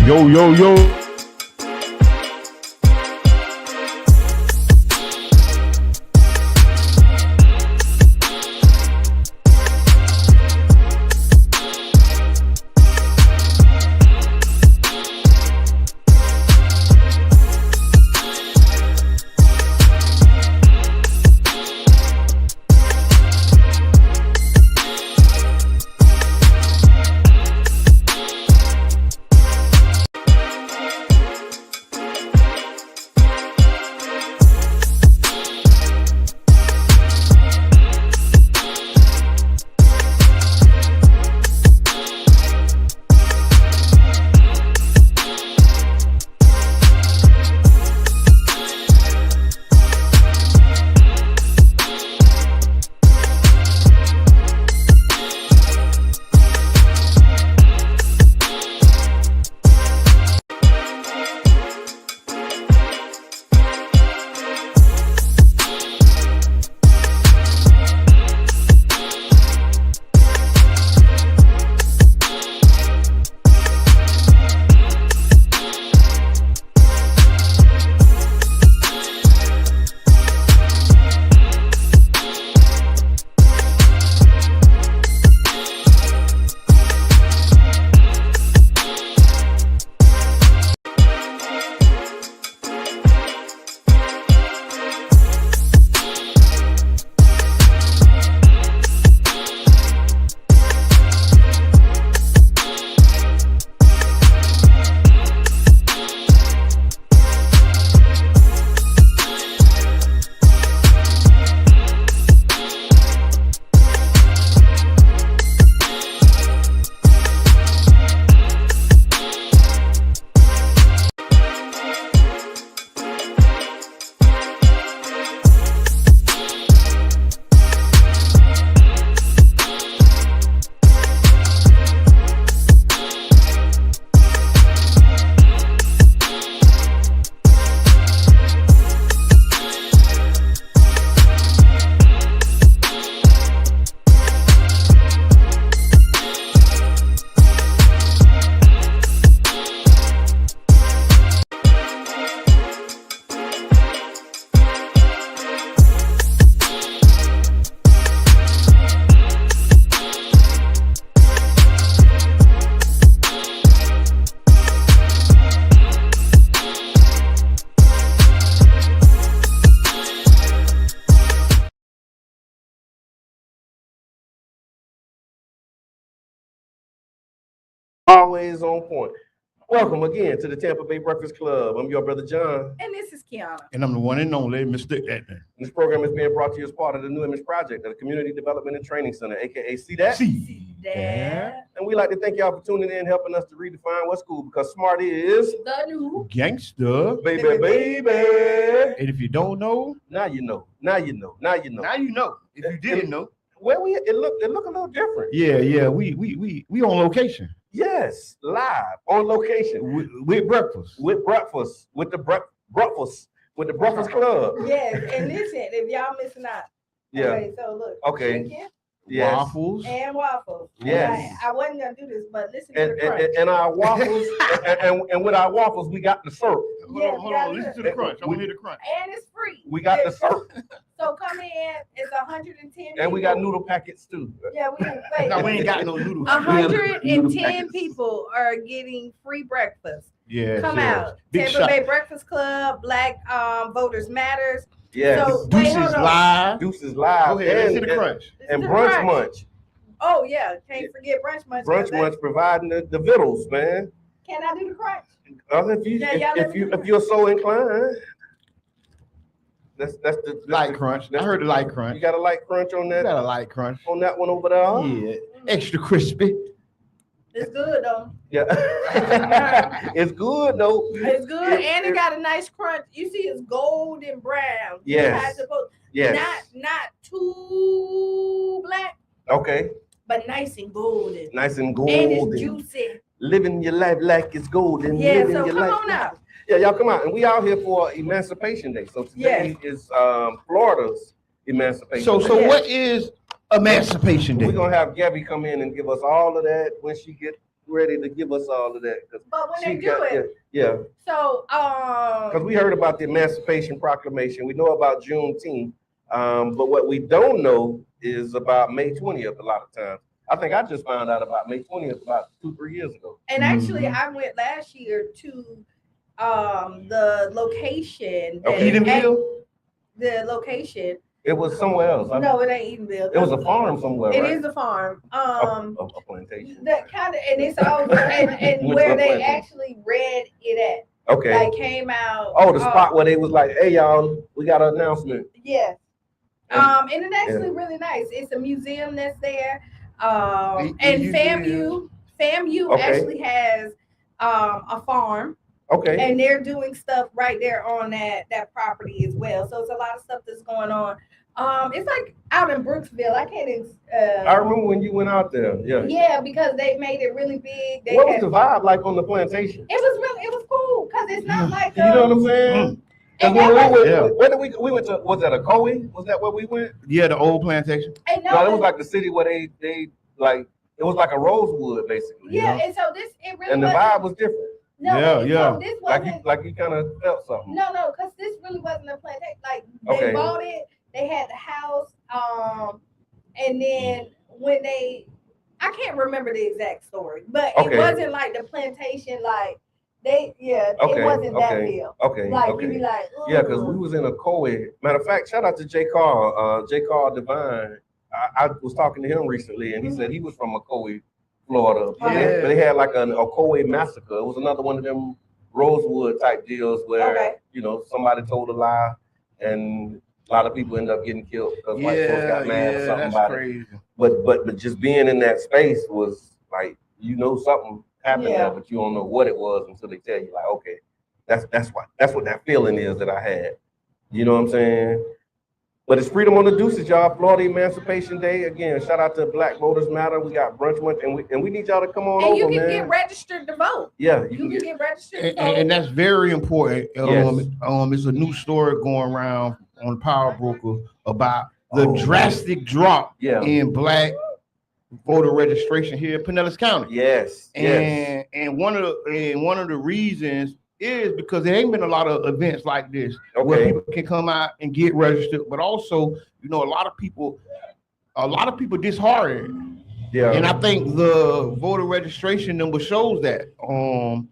Yo, yo, yo. Always on point. Welcome again to the Tampa Bay Breakfast Club. I'm your brother John. And this is Kiana. And I'm the one and only Mr. Edna. This program is being brought to you as part of the New Image Project at the Community Development and Training Center, aka CDAT. See Dad. And we like to thank y'all for tuning in, helping us to redefine what school, because smart is The new gangster. baby. And if you don't know, Now you know. Now you know. Now you know. now you know. If you didn't know. Where it look a little different. Yeah, we on location. Yes, live on location With breakfast. with breakfast with the breakfast club. yes, and listen, if y'all missing out. Yeah. Okay, so look. Okay. Chicken Yes. Waffles. and waffles. Yes. I wasn't gonna do this, but listen to the And, crunch. and our waffles and with our waffles we got the syrup. Hold on. Listen to the crunch. I want to hear the crunch. And it's free. We got the It's- syrup So come in, it's 110 and we got people. noodle packets too. Yeah, we wait. No, we ain't got no noodles. 110 people are getting free breakfast. Yeah. Come out. Big Tampa shot. Bay Breakfast Club, Black Voters Matters. Yes. So- Deuces Wait, hold on. live. Deuces live Go ahead. Let's see and, the crunch. This and is the brunch crunch. munch. Oh yeah, can't forget brunch munch. Brunch munch providing the vittles, man. Can I do the crunch? If Yeah, y'all let me do if you're so inclined. That's the Light crunch. I heard the light crunch. You got a light crunch on You that got a light crunch. on that one over there? Yeah. Extra crispy. It's good though. Yeah. It's good though. It's good, and it got a nice crunch. You see, it's golden brown. Yes. How it's supposed- Yes. Not too black, Okay. but nice and golden. Nice and And golden. it's juicy. Living your life like it's golden. Yeah, Living so your come life. on out. Yeah, y'all come out. And we out here for Emancipation Day. So today is Florida's Emancipation So Day. Yeah. what is Emancipation Day? We're gonna have Gabby come in and give us all of that when she get ready to give us all of that. But when they do it, yeah. so Because we heard about the Emancipation Proclamation, we know about Juneteenth, but what we don't know is about May 20th. A lot of times, I think I just found out about May 20th about 2-3 years ago. and actually I went last year to the location that Edenville? the location. It was somewhere else. No, it ain't Edenville. It was a farm somewhere, It right? is a farm. A plantation. That kind of, and it's all and Which where one they plantation? actually read it at. Okay. Like came out. Oh, the spot where they was like, "Hey, y'all, we got an announcement." Yes. And it's actually really nice. It's a museum that's there. And FAMU Okay. actually has a farm. Okay. And they're doing stuff right there on that property as well. So it's a lot of stuff that's going on. It's like out in Brooksville. I can't. I remember when you went out there. Yeah. Yeah, because they made it really big. They What was the vibe like on the plantation? It was cool because it's not like You know what I'm saying? And When that we was- went, where did we went to? Was that a Coe? Was that where we went? Yeah, the old plantation. and No, it was like the city where they like it was like a Rosewood basically. yeah, and so this it really And the wasn't- vibe was different. No, Yeah, and yeah. So this Like wasn't you kind of felt something. no, because this really wasn't a plantation. Like they Okay. bought it, they had the house, and then when I can't remember the exact story, but Okay. it wasn't like the plantation. Like Okay, it wasn't that okay, feel. Okay. Like okay. you be like, Yeah, because we "Ooh." was in a Coe. Matter of fact, shout out to J. Carl Divine. I was talking to him recently, and he said he was from a Coe, Florida. But Yeah. they had like a Coe massacre. It was another one of them Rosewood type deals where Okay. somebody told a lie, and a lot of people end up getting killed because white folks got mad or something that's about it. crazy. But just being in that space was like something happened Yeah. there, but you don't know what it was until they tell you like, okay, that's what that feeling is that I had. You know what I'm saying? But it's Freedom on the Deuces, y'all. Florida Emancipation Day. Again, shout out to Black Voters Matter. We got brunch month, and we need y'all to come on And over, you can man. get registered to vote. Yeah, You can get registered to And, vote. and that's very important. Yes. It's a new story going around on Power Broker about the Oh, drastic drop yeah. in Black voter registration here in Pinellas County. Yes. Yes. And one of the reasons is because there ain't been a lot of events like this where Okay. people can come out and get registered, but also, a lot of people disheartened. Yeah. And I think the voter registration number shows that. And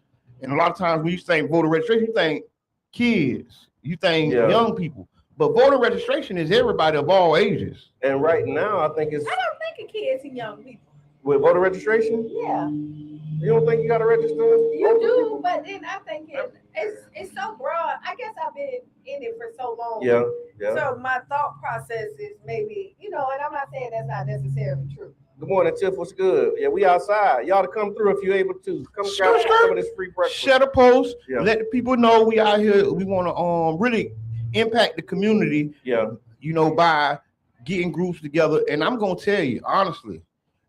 a lot of times when you think voter registration, you think kids, you think Yeah. young people. But voter registration is everybody of all ages. And right now, I think it's I don't think of kids and young people. with voter registration. Yeah, You don't think you got to register? you do, but then I think it's so broad. I guess I've been in it for so long. Yeah. Yeah. So my thought process is maybe, and I'm not saying that's not necessarily true. Good morning, Tiff. What's good? Yeah, we outside. Y'all to come through if you're able to. Come grab some of this free breakfast. Share the post. Yeah. Let the people know we out here. We want to really impact the community. Yeah. By getting groups together. And I'm gonna tell you honestly,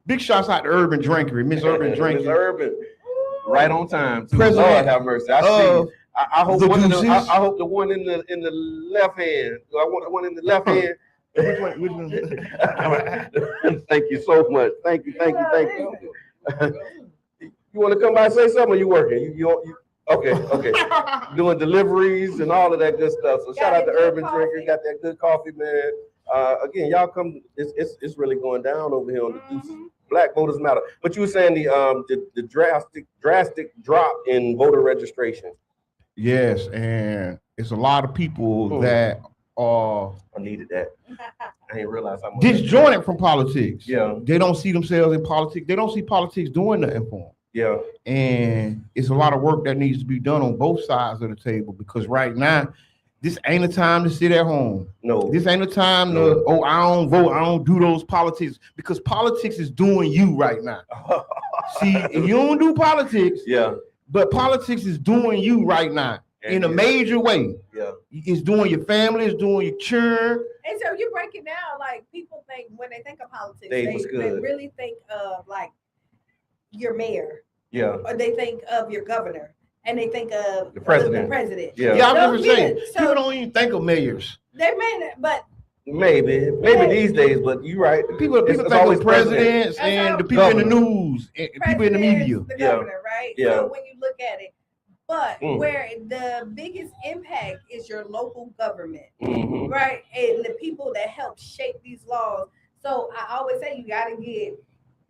big shouts out to Urban Drinkery, Miss Urban Miss Drinkery. Urban. Right on time. Too. President Lord have mercy. I see. I hope the one of them, Deuces. I hope the one in the left hand. I want the one in the left hand. Which one? Thank you so much. Thank you. You want to come by and say something? Or you working? You okay. Doing deliveries and all of that good stuff. So shout out to Urban Drinker. Got that good coffee, man. Again, y'all come. It's really going down over here on the Deuces. Black Voters Matter. But you were saying the drastic drop in voter registration. Yes, and it's a lot of people that are I needed that. I didn't realize how much. disjointed from politics. Yeah. They don't see themselves in politics. They don't see politics doing nothing for them. Yeah. And it's a lot of work that needs to be done on both sides of the table because right now, this ain't a time to sit at home. No. This ain't a time to, I don't vote, I don't do those politics because politics is doing you right now. See, you don't do politics, Yeah. but politics is doing you right now in a major way. Yeah. It's doing your family, it's doing your children. And so you break it down, like people think when they think of politics, Dave, they what's good? really think of like your mayor, Yeah. or they think of your governor, and they think of The president. The president. Yeah. Yeah, I No, was just saying, so- people don't even think of mayors. They may not, but Maybe these days, but you're right. People It's think always of presidents That's and how- the people in the Governor. news, and people in the media. The Yeah. governor, right? Yeah. So when you look at it, but Mm. where the biggest impact is your local government, Mhm. right? And the people that help shape these laws. So I always say you got to get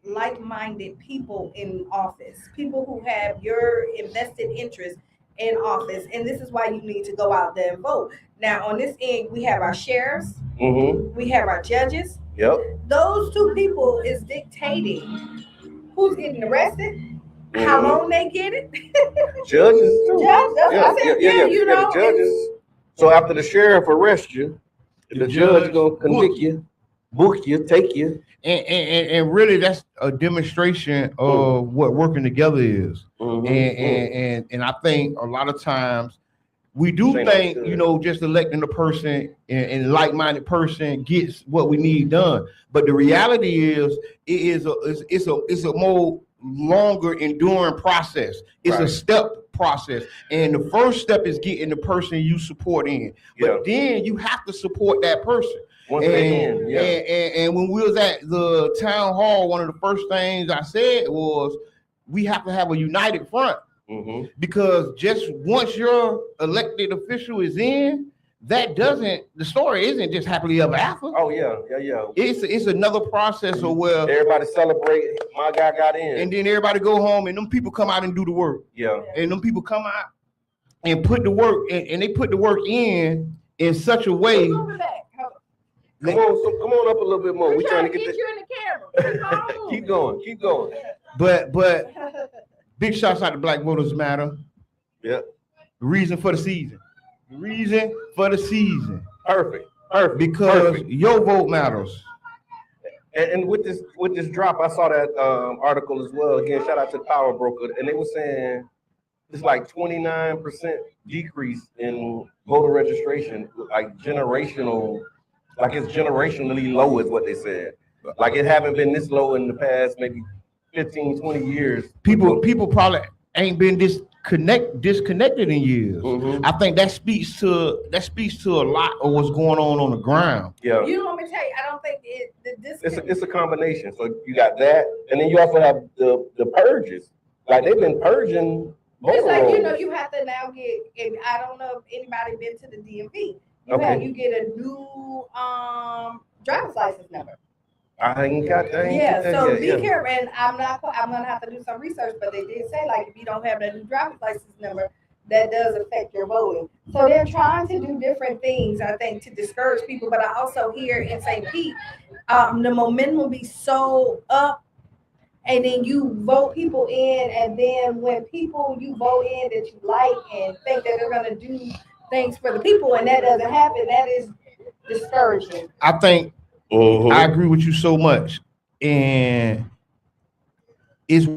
like-minded people in office, people who have your invested interest in office, and this is why you need to go out there and vote. Now, on this end, we have our sheriffs, Mhm. we have our judges. Yep. Those two people is dictating who's getting arrested, how Mhm. long they get it. Judges too. Judge, that's what I said. Yeah, you know, The judges. So after the sheriff arrests you, the judge gonna convict you, book you, take you. And really, that's a demonstration of what working together is. Mhm. And I think a lot of times we do Same think, good. you know, just electing a person and like-minded person gets what we need done. But the reality is, it's a more longer enduring process. It's a Right. step process, and the first step is getting the person you support in. But Yeah. then you have to support that person. Once they in, yeah. And when we was at the town hall, one of the first things I said was we have to have a united front. Mhm. Because just once your elected official is in, the story isn't just happily ever after. Oh yeah. It's another process of where, Everybody celebrate. My guy got in. and then everybody go home and them people come out and do the work. Yeah. And them people come out and put the work, and they put the work in such a way. Come on up a little bit more. We're trying to get you in the camera. Keep going. But big shouts out to Black Voters Matter. Yeah. The reason for the season. Perfect. Because your vote matters. And with this drop, I saw that article as well. Again, shout out to the Power Broker, and they were saying it's like 29% decrease in voter registration, like generational, like it's generationally low is what they said. Like it haven't been this low in the past maybe 15, 20 years. People probably ain't been disconnected in years. Mhm. I think that speaks to a lot of what's going on the ground. Yeah. You know what I'm tell you? I don't think It's a combination. So you got that, and then you also have the purges. Like they've been purging. It's like, you know, you have to now get, and I don't know if anybody been to the DMV. You get a new driver's license number. I ain't got that. Yeah, so be careful. And I'm gonna have to do some research, but they did say like if you don't have that new driver's license number, that does affect your voting. So they're trying to do different things, I think, to discourage people. But I also hear in St. Pete, the momentum will be so up. And then you vote people in, and then when people you vote in that you like and think that they're gonna do things for the people, and that doesn't happen, that is discouraging. I think I agree with you so much, and it's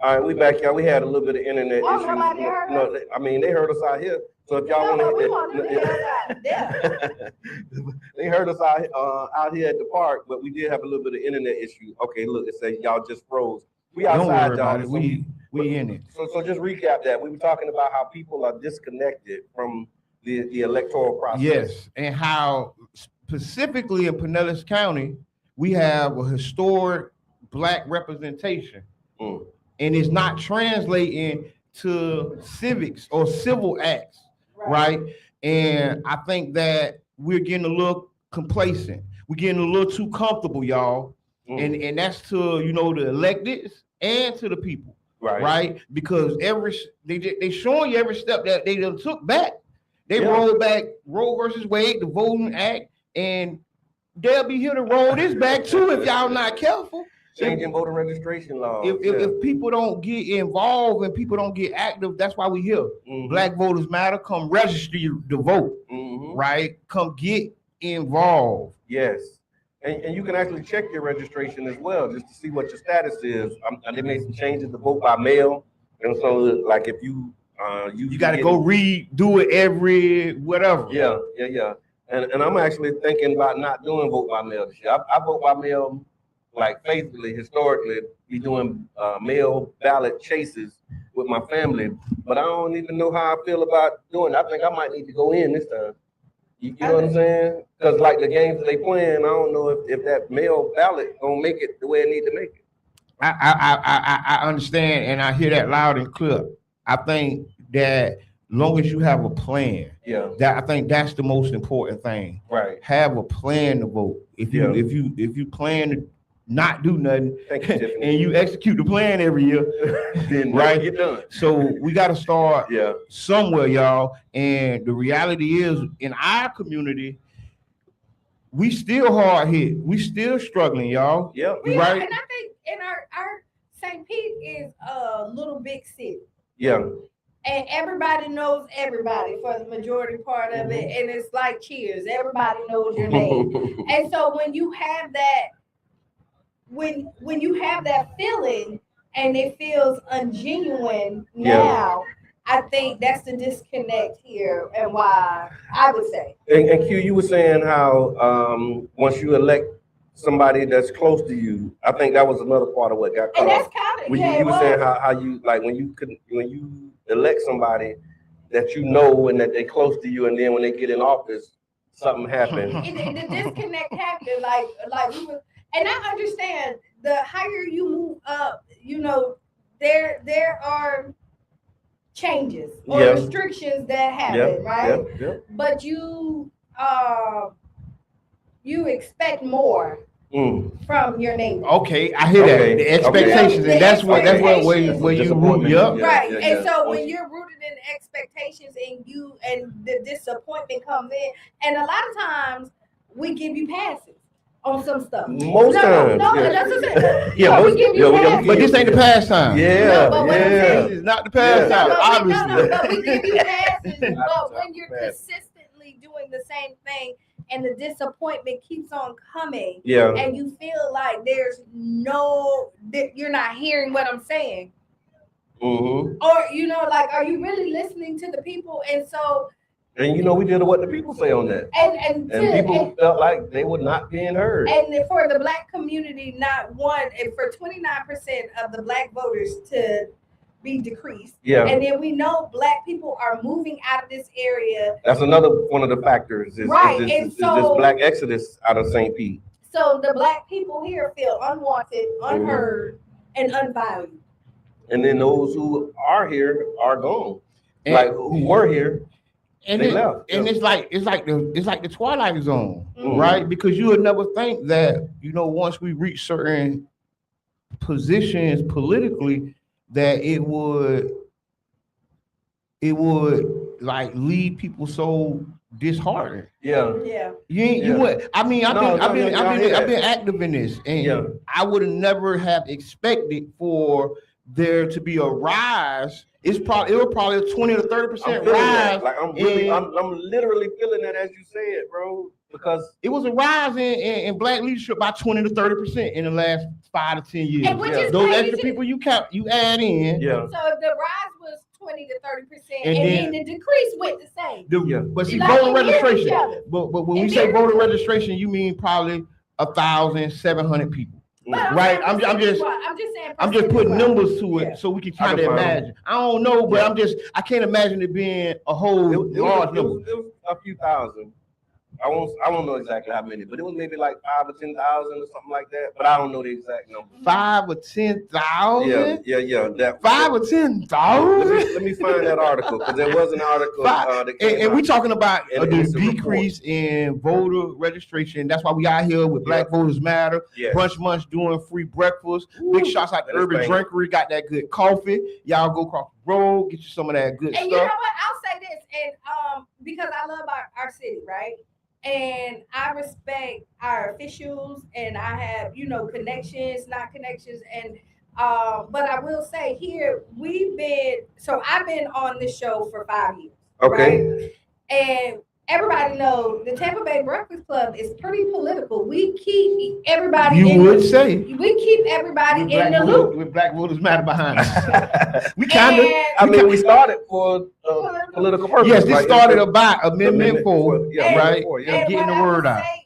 All right, we back, y'all. We had a little bit of internet Oh, issues. nobody heard us? No, I mean they heard us out here. So if y'all No, want we want them to hear us out there. they heard us out here at the park, but we did have a little bit of internet issue. Okay, look, it says y'all just froze. We don't outside, worry y'all. about it. So We in it. So just recap that. We were talking about how people are disconnected from the electoral process. Yes, and how specifically in Pinellas County, we have a historic Black representation, and it's not translating to civics or civil acts, right? And I think that we're getting a little complacent. We're getting a little too comfortable, y'all. And that's to the electeds and to the people, right? Because they showing you every step that they done took back. They rolled back Roe versus Wade, the Voting Act, and they'll be here to roll this back too if y'all not careful. Changing voter registration laws. If people don't get involved and people don't get active, that's why we here. Black Voters Matter. Come register to vote, right? Come get involved. Yes. And you can actually check your registration as well, just to see what your status is. They made some changes to vote by mail, and so like if you got to go do it every whatever. Yeah. And I'm actually thinking about not doing vote by mail this year. I vote by mail like faithfully, historically, be doing mail ballot chases with my family, but I don't even know how I feel about doing it. I think I might need to go in this time. You know what I'm saying? Because like the games they playing, I don't know if that mail ballot gonna make it the way it need to make it. I understand, and I hear that loud and clear. I think that long as you have a plan, I think that's the most important thing. Right. Have a plan to vote. If you plan to not do nothing, Thank you, Tiffany. and you execute the plan every year, then right? Get done. So we got to start Yeah. somewhere, y'all. And the reality is, in our community, we still hard hit. We still struggling, y'all. Yeah. We Right. are, and I think in our St. Pete is a little big city. Yeah. And everybody knows everybody for the majority part of it. And it's like Cheers. Everybody knows your name. And so when you have that, when you have that feeling and it feels ungenuine now, I think that's the disconnect here and why I would say. And Q, you were saying how once you elect somebody that's close to you, I think that was another part of what got cut And that's off. kind of, When you were saying how you like when you elect somebody that you know and that they close to you, and then when they get in office, something happened. the disconnect happened, like we were, and I understand the higher you move up, there are changes or restrictions that happen, right? Yeah. But you expect more from your neighbor. Okay, I hear that. The expectations, and that's where you root up. Right. And so when you're rooted in expectations and the disappointment comes in, and a lot of times we give you passes on some stuff. Most times. That's what I'm saying. Yeah, we give you passes. But this ain't the pastime. Yeah. No, but what I'm saying- This is not the pastime, obviously. But we give you passes. But when you're consistently doing the same thing and the disappointment keeps on coming, and you feel like you're not hearing what I'm saying, or are you really listening to the people? And so, we did what the people say on that, and people felt like they were not being heard. And for the Black community, and for 29% of the Black voters to be decreased. And then we know Black people are moving out of this area. That's another one of the factors. Is this Black exodus out of St. Pete. So the Black people here feel unwanted, unheard, and unvalued. And then those who are here are gone. Like who were here. And they left. And it's like the Twilight Zone, right? Because you would never think that, once we reach certain positions politically, that it would like leave people so disheartened. Yeah. You would. I mean, I've been active in this, and I would have never have expected for there to be a rise. It was probably a 20 to 30% rise. Like I'm literally feeling that as you say it, bro. Because it was a rise in Black leadership by 20 to 30% in the last 5 to 10 years. And which is those crazy. extra people you add in. So the rise was 20 to 30%, and then the decrease went the same. But see, voter registration. But when we say voter registration, you mean probably 1,700 people. But Right, I'm I'm just putting percentage-wise. numbers to it Yeah. so we can I kind can of find imagine. I don't know, but Yeah. I can't imagine it being a whole large number. It was a few thousand. I won't know exactly how many, but it was maybe like 5 or 10,000 or something like that. But I don't know the exact number. 5 or 10,000? Yeah. That 5 or 10,000? Let me find that article because there was an article. That came And out. we're talking about And the it's a decrease in voter registration. That's why we out here with Black Voters Matter. Yes. Brunch Munch doing free breakfast. Big shouts out to That is Urban banging. Drinkery. Got that good coffee. Y'all go across the road, get you some of that good And you know stuff. what? I'll say this, and because I love our city, right? And I respect our officials, and I have, connections, not connections, and but I will say here I've been on this show for 5 years. Okay. Right? And everybody knows the Tampa Bay Breakfast Club is pretty political. We keep everybody. You would say. We keep everybody With in the Black loop. with Black Voters Matter behind us. We kind of. And we started for political purpose. Yes, this right? started about Amendment 4. Right. And getting the what word I out. would say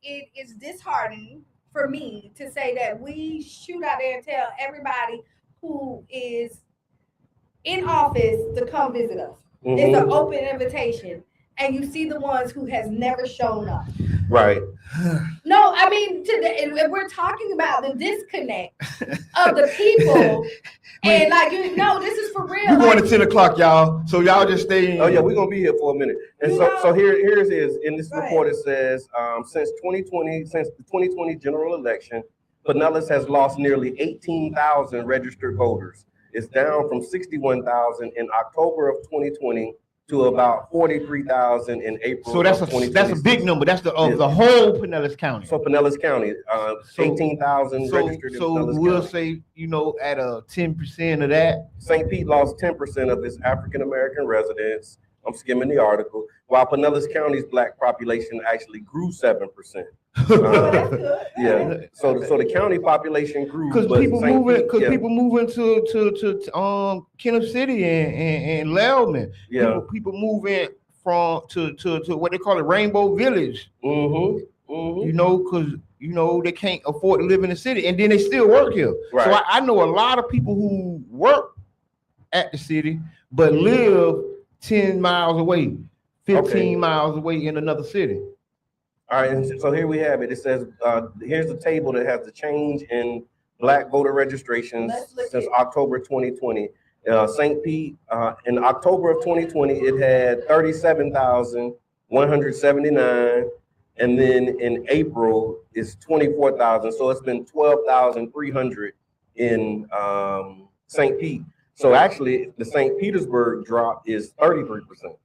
it is disheartening for me to say that we shoot out there and tell everybody who is in office to come visit us. It's an open invitation, and you see the ones who has never shown up. Right. No, I mean, if we're talking about the disconnect of the people, and this is for real. We're going to 10 o'clock, y'all. So y'all just stay in. Oh yeah, we're gonna be here for a minute. And so here it is. In this Go report, it says since the 2020 general election, Pinellas has lost nearly 18,000 registered voters. It's down from 61,000 in October of 2020 to about 43,000 in April. So that's of a big number. That's the whole Pinellas County. So Pinellas County, 18,000 registered. So in Pinellas we'll County. say, at a 10% of that. St. Pete lost 10% of its African American residents. I'm skimming the article. While Pinellas County's Black population actually grew 7%. That's good. Yeah. So the county population grew Because but people St. moving, Pete- yeah. people moving to Kenneth City and Lellman. Yeah. People moving from to what they call it, Rainbow Village. Because they can't afford to live in the city, and then they still work here. Right. So I know a lot of people who work at the city but live 10 miles away, 15 miles away in another city. All right, and so here we have it. It says, here's the table that has the change in Black voter registrations since October 2020. St. Pete, in October of 2020, it had 37,179. And then in April, it's 24,000. So it's been 12,300 in St. Pete. So actually, the St. Petersburg drop is 33%.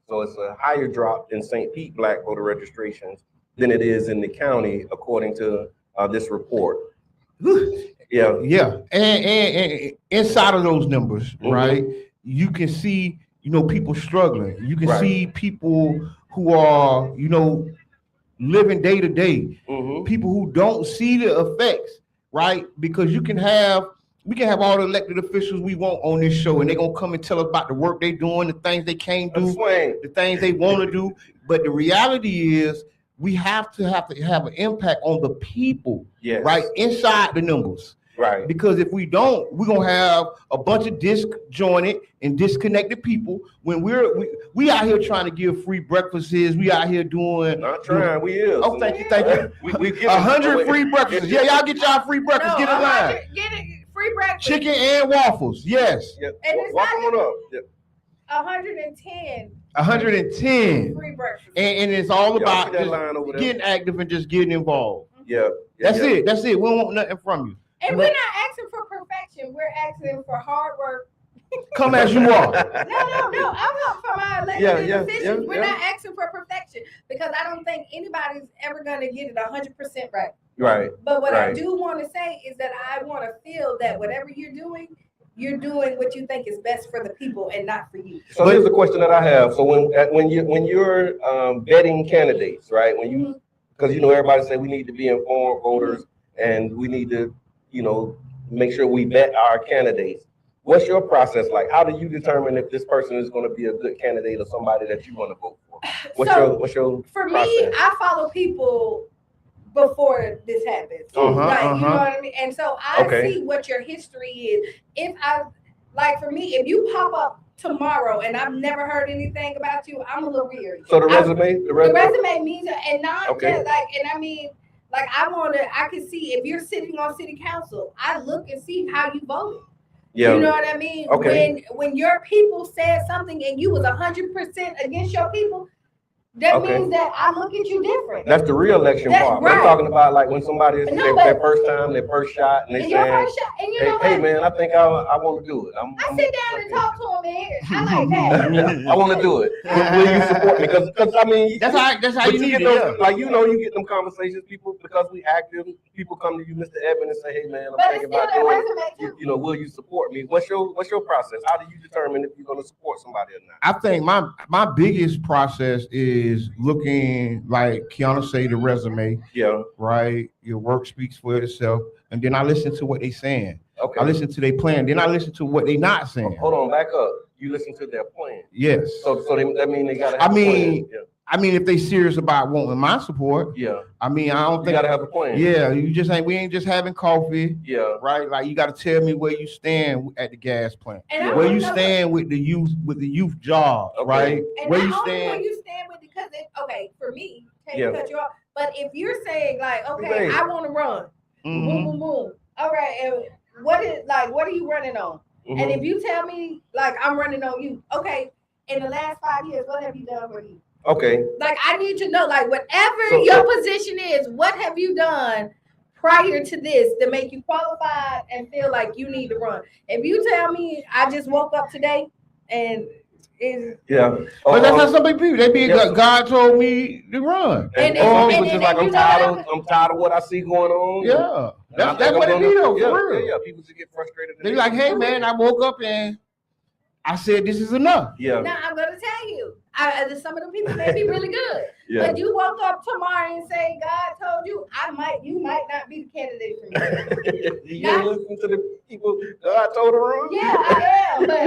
So it's a higher drop in St. Pete Black voter registrations than it is in the county, according to this report. Yeah. And inside of those numbers, right, you can see, people struggling. You can see people who are, living day to day. People who don't see the effects, right? Because we can have all the elected officials we want on this show, and they're gonna come and tell us about the work they're doing, the things they can't do, the things they want to do. But the reality is, we have to have an impact on the people, right, inside the numbers. Right. Because if we don't, we're gonna have a bunch of disjointed and disconnected people when we out here trying to give free breakfasts. We out here doing we is. Oh, thank you. We get 100 free breakfasts. Yeah, y'all get y'all free breakfast. Get in line. Get it free breakfast. Chicken and waffles. Yes. Yeah. And it's Walk not on up. Yeah. 110 110. free breakfast. And it's all about see that line over there? getting active and just getting involved. Yeah. That's it. That's it. We don't want nothing from you. And we're not asking for perfection. We're asking for hard work. Come as you are. No. I'm not for my elected officials. We're not asking for perfection because I don't think anybody's ever going to get it 100% right. Right. But what I do want to say is that I want to feel that whatever you're doing what you think is best for the people and not for you. So here's the question that I have. So when you're vetting candidates, right? Because everybody say we need to be informed voters and we need to make sure we vet our candidates. What's your process like? How do you determine if this person is going to be a good candidate or somebody that you want to vote for? What's your for process? me, I follow people before this happens. Like, you know what I mean? And so I see what your history is. If I, like for me, if you pop up tomorrow and I've never heard anything about you, I'm a little weird. So the resume means, and not just like, and I mean, like I can see if you're sitting on city council, I look and see how you voted. Yeah. You know what I mean? When your people said something and you was 100% against your people, that means that I look at you different. That's the re-election part. Right. I'm talking about like when somebody is their first time, their first shot, and they say, hey man, I think I want to do it. I sit down and talk to them, man. I like that. I want to do it. Will you support me? Because I mean, that's how you need it. Like, you know, you get them conversations, people, because we active, people come to you, Mr. Evan, and say, hey man, I'm thinking about doing it. You know, will you support me? What's your process? How do you determine if you're going to support somebody or not? I think my biggest process is looking, like Kiana say, the resume. Yeah. Right. Your work speaks for itself. And then I listen to what they saying. Okay. I listen to their plan. Then I listen to what they not saying. Hold on, back up. You listen to their plan. Yes. So that mean they gotta have a plan. I mean, if they serious about wanting my support, I mean, I don't think you gotta have a plan. Yeah, we ain't just having coffee. Yeah. Right. Like, you got to tell me where you stand at the gas plant, where you stand with the youth job, right? And where you stand with, because for me, can't cut you off. But if you're saying like, okay, I want to run, boom, boom, boom. All right, and what are you running on? And if you tell me like I'm running on you, okay, in the last 5 years, what have you done for you? Okay. Like, I need to know, like, whatever your position is, what have you done prior to this to make you qualified and feel like you need to run? If you tell me I just woke up today and but that's not some big people. They be God told me to run. And some people just like, I'm tired of what I see going on. Yeah. That's what it be though, for real. Yeah, people just get frustrated. They like, hey man, I woke up and I said this is enough. Yeah. Now I'm gonna tell you, some of the people may be really good, but you woke up tomorrow and say God told you, you might not be the candidate for me. You ain't listen to the people God told her wrong. Yeah, I am, but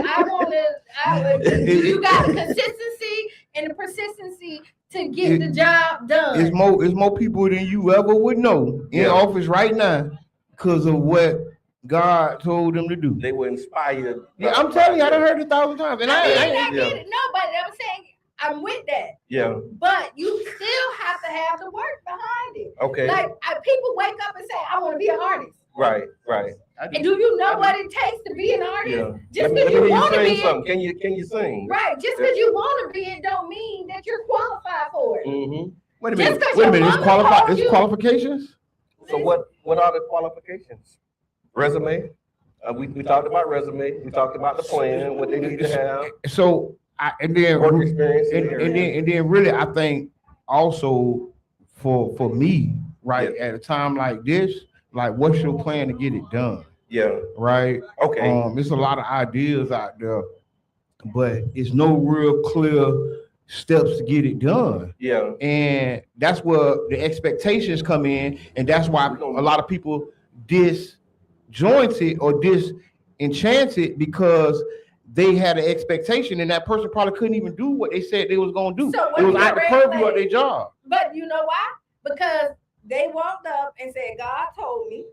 you got the consistency and the persistency to get the job done. It's more people than you ever would know in office right now because of what God told them to do. They were inspired. Yeah, I'm telling you, I done heard it 1,000 times. And I get it. No, but I'm saying I'm with that. Yeah. But you still have to have the work behind it. Okay. Like, people wake up and say, I want to be an artist. Right. And do you know what it takes to be an artist? Yeah. Just because you want to be something. Can you sing? Right. Just because you want to be it don't mean that you're qualified for it. Mm-hmm. Wait a minute. It's qualifications? So what are the qualifications? Resume. We talked about resume. We talked about the plan, what they need to have. So and then work experience, and then really, I think also for me, right, at a time like this, like, what's your plan to get it done? Yeah. Right. Okay. There's a lot of ideas out there, but it's no real clear steps to get it done. Yeah. And that's where the expectations come in, and that's why a lot of people disjointed or disenchanted because they had an expectation and that person probably couldn't even do what they said they was going to do. So it was out the purview of their job. But you know why? Because they walked up and said, God told me,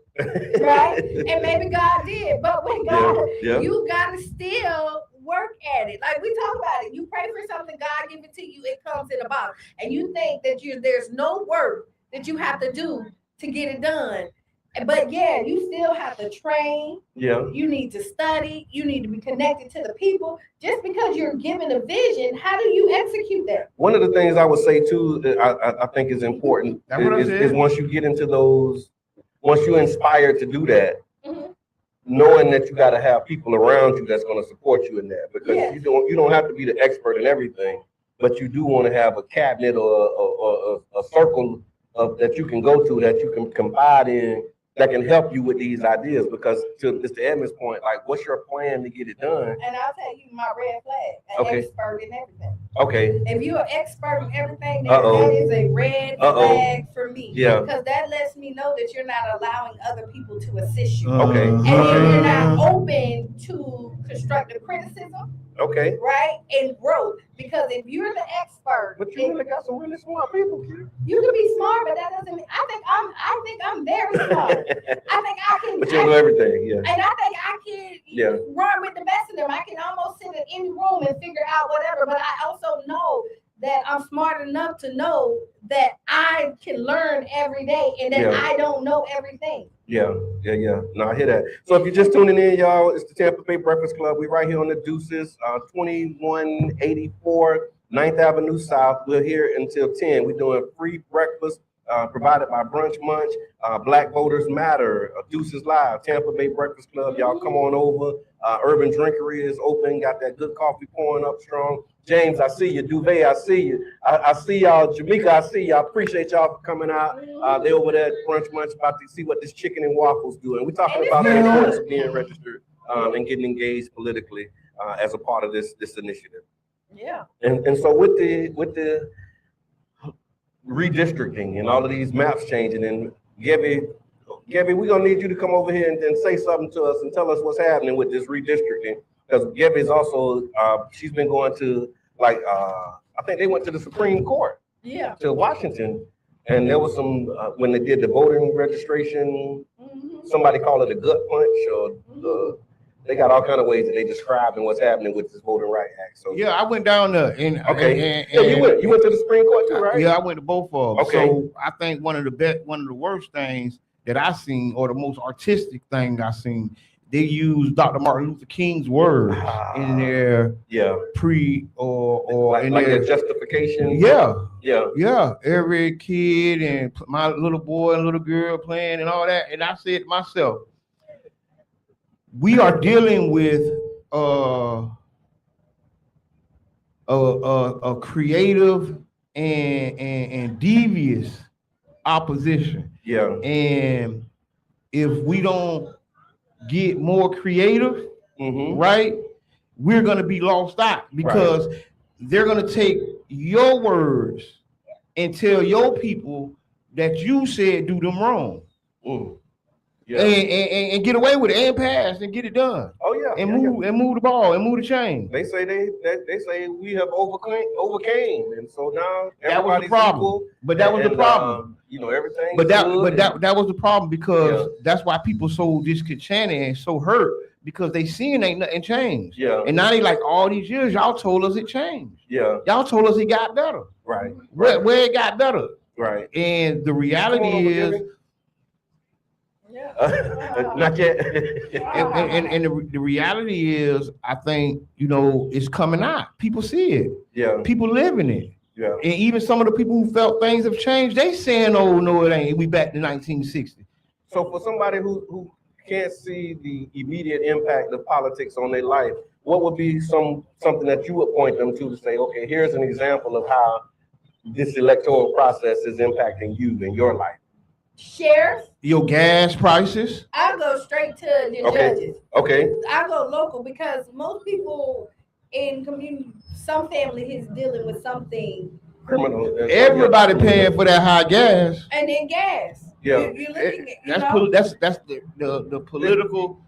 right? And maybe God did. But when God, you got to still work at it. Like we talk about it. You pray for something, God give it to you, it comes in a box. And you think that there's no work that you have to do to get it done. But you still have to train. Yeah. You need to study. You need to be connected to the people. Just because you're given a vision, how do you execute that? One of the things I would say too, that I think is important is once you get into those, once you're inspired to do that, knowing that you got to have people around you that's going to support you in that, because you don't have to be the expert in everything, but you do want to have a cabinet or a circle of that you can go to, that you can confide in, that can help you with these ideas. Because to Mr. Edmonds' point, like, what's your plan to get it done? And I'll tell you my red flag, an expert in everything. Okay. If you're an expert in everything, then Uh-oh. that is a red flag for me. Yeah. Because that lets me know that you're not allowing other people to assist you. Okay. And then you're not open to constructive criticism, Okay. right? And growth. Because if you're the expert, But you really got some really smart people, kid. you can be smart, but that doesn't mean I think I'm very smart. I think I can. But you don't know everything, yeah. And I think I can run with the best of them. I can almost sit in any room and figure out whatever. But I also know that I'm smart enough to know that I can learn every day and that I don't know everything. Yeah. No, I hear that. So if you're just tuning in, y'all, it's the Tampa Bay Breakfast Club. We're right here on the Deuces, 2184 9th Avenue South. We're here until 10. We're doing free breakfast provided by Brunch Munch, Black Voters Matter, Deuces Live, Tampa Bay Breakfast Club. Y'all come on over. Urban Drinkery is open. Got that good coffee pouring up strong. James, I see you. Duvet, I see you. I see y'all. Jamaica, I see y'all. Appreciate y'all for coming out. They over there at Brunch Munch about to see what this chicken and waffles do. And we're talking about the importance of being registered and getting engaged politically as a part of this initiative. Yeah. And so with the redistricting and all of these maps changing, and Gabby, we're gonna need you to come over here and say something to us and tell us what's happening with this redistricting. Because Gabby's also she's been going to I think they went to the Supreme Court. Yeah. To Washington. And there was some when they did the voting registration, somebody called it a gut punch or they got all kind of ways that they described and what's happening with this Voting Rights Act. So yeah, I went down there and you went to the Supreme Court too, right? Yeah, I went to both of them. Okay. So I think one of the worst things that I seen, or the most artistic thing I seen, they used Dr. Martin Luther King's words in their or in like their justification. Yeah. Every kid and my little boy and little girl playing and all that. And I said to myself, we are dealing with a creative and devious opposition. Yeah. And if we don't get more creative, right, we're gonna be lost out because they're gonna take your words and tell your people that you said do them wrong. Yeah. And get away with it and pass and get it done. Oh yeah. And move the ball and move the chain. They say they say we have overcame, and so now that was the problem. Equal, but that was the problem. Everything. But that was the problem because that's why people so discontented and so hurt because they seeing ain't nothing changed. Yeah. And now they like all these years y'all told us it changed. Yeah. Y'all told us it got better. Right. Where it got better. Right. And the reality is. Not yet. and the reality is, I think, it's coming out. People see it. Yeah. People live in it. Yeah. And even some of the people who felt things have changed, they saying, "Oh no, it ain't. We back to 1960." So for somebody who can't see the immediate impact of politics on their life, what would be something that you would point them to say, "Okay, here's an example of how this electoral process is impacting you in your life"? Sheriff. Your gas prices. I'll go straight to the judges. Okay. I'll go local because most people in community, some family is dealing with something criminal. Everybody paying for that high gas. And then gas. Yeah. You're looking at that's the political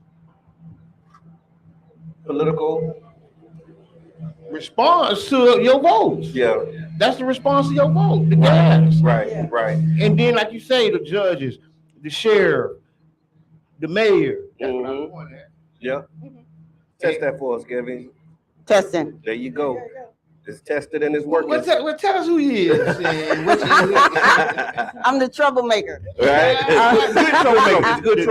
response to your votes. Yeah. That's the response to your vote, the gas. Right. And then, like you say, the judges, the sheriff, the mayor. That's what I'm going at. Yeah. Test that for us, Kevin. Testing. There you go. It's tested and it's working. Well, tell us who he is. I'm the troublemaker. Right? Good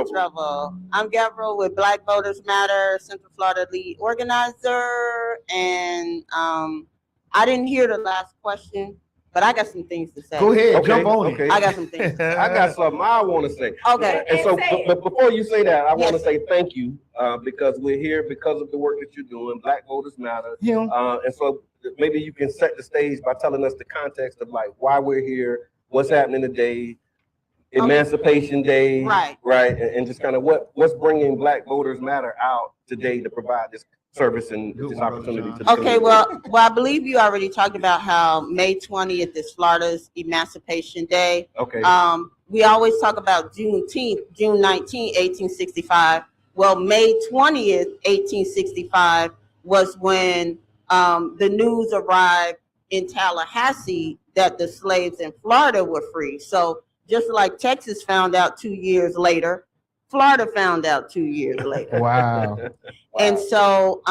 trouble. I'm Gabrielle with Black Voters Matter, Central Florida lead organizer. And I didn't hear the last question, but I got some things to say. Go ahead, jump on it. I got some things. I got something I want to say. Okay. And so, but before you say that, I want to say thank you because we're here because of the work that you're doing. Black Voters Matter. Yeah. And so maybe you can set the stage by telling us the context of like why we're here, what's happening today, Emancipation Day, right, and just kind of what's bringing Black Voters Matter out today to provide this service and Good this one, Brother opportunity Sean. to the Okay, community. well, I believe you already talked about how May 20th is Florida's Emancipation Day. Okay. We always talk about Juneteenth, June 19th, 1865. Well, May 20th, 1865 was when the news arrived in Tallahassee that the slaves in Florida were free. So just like Texas found out 2 years later, Florida found out 2 years later. Wow. And so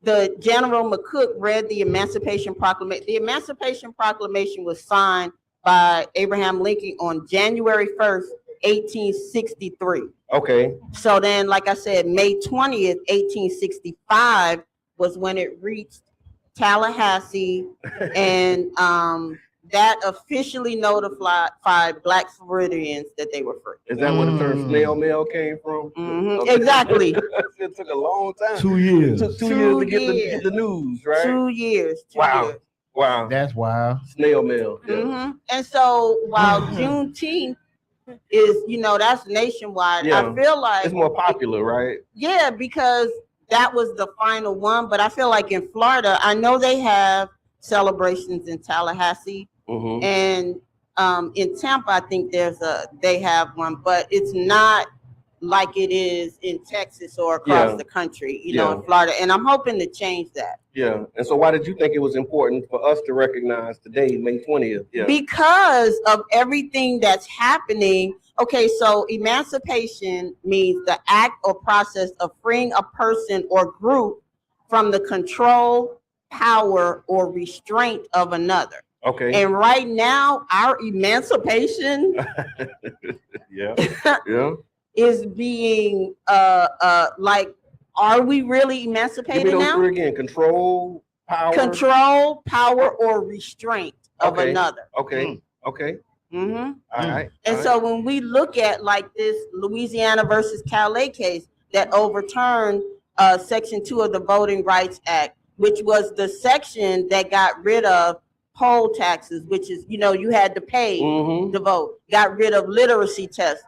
the General McCook read the Emancipation Proclamation. The Emancipation Proclamation was signed by Abraham Lincoln on January 1st, 1863. Okay. So then, like I said, May 20th, 1865 was when it reached Tallahassee, and that officially notified Black Floridians that they were free. Is that where the term snail mail came from? Okay. Exactly. It took a long time. 2 years. Took 2 years to get the news, right? 2 years. Wow. Wow. That's wild. Snail mail. Yeah. And so while Juneteenth is, that's nationwide, Yeah. I feel like It's more popular, right? yeah, because that was the final one. But I feel like in Florida, I know they have celebrations in Tallahassee, Mm-hmm. and in Tampa, I think they have one, but it's not like it is in Texas or across the country, in Florida. And I'm hoping to change that. Yeah. And so why did you think it was important for us to recognize today, May 20th? Yeah. Because of everything that's happening. Okay, so emancipation means the act or process of freeing a person or group from the control, power, or restraint of another. Okay. And right now, our emancipation Yeah. Yeah. is being like, are we really Give me emancipated those now? three again. Control, power. Control, power, or restraint of Okay. another. Okay. Okay. Mm-hmm. All right. And so when we look at like this Louisiana versus Calais case that overturned Section 2 of the Voting Rights Act, which was the section that got rid of poll taxes, which is, you had to pay Mm-hmm. to vote, got rid of literacy tests.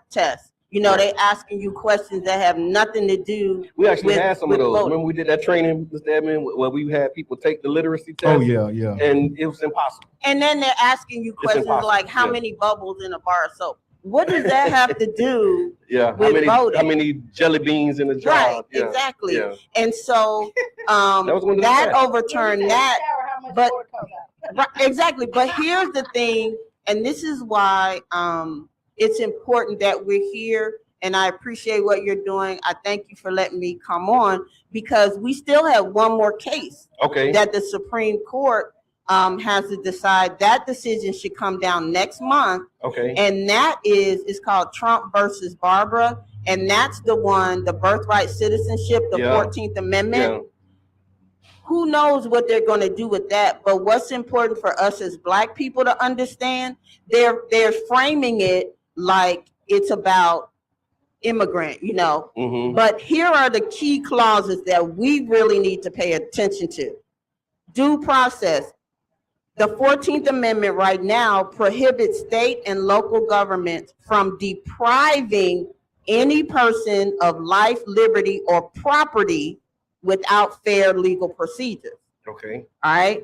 They asking you questions that have nothing to do. We actually had some of with those. voting. Remember we did that training, Mr. Edmund, where we had people take the literacy test? Oh, yeah, yeah. And it was impossible. And then they're asking you questions impossible, like, how yeah. many bubbles in a bar of soap? What does that have to do? Yeah. With voting. How many jelly beans in a jar? Right, Yeah. exactly. Yeah. And so was one of the that tests. overturned that. But right, exactly. But here's the thing, and this is why it's important that we're here. And I appreciate what you're doing. I thank you for letting me come on, because we still have one more case Okay. that the Supreme Court has to decide. That decision should come down next month. Okay. And that it's called Trump versus Barbara. And that's the one, the birthright citizenship, the Yeah. 14th Amendment. Yeah. Who knows what they're going to do with that? But what's important for us as Black people to understand, they're framing it like it's about immigrant, Mm-hmm. But here are the key clauses that we really need to pay attention to. Due process. The 14th Amendment right now prohibits state and local governments from depriving any person of life, liberty, or property without fair legal procedures. Okay. All right.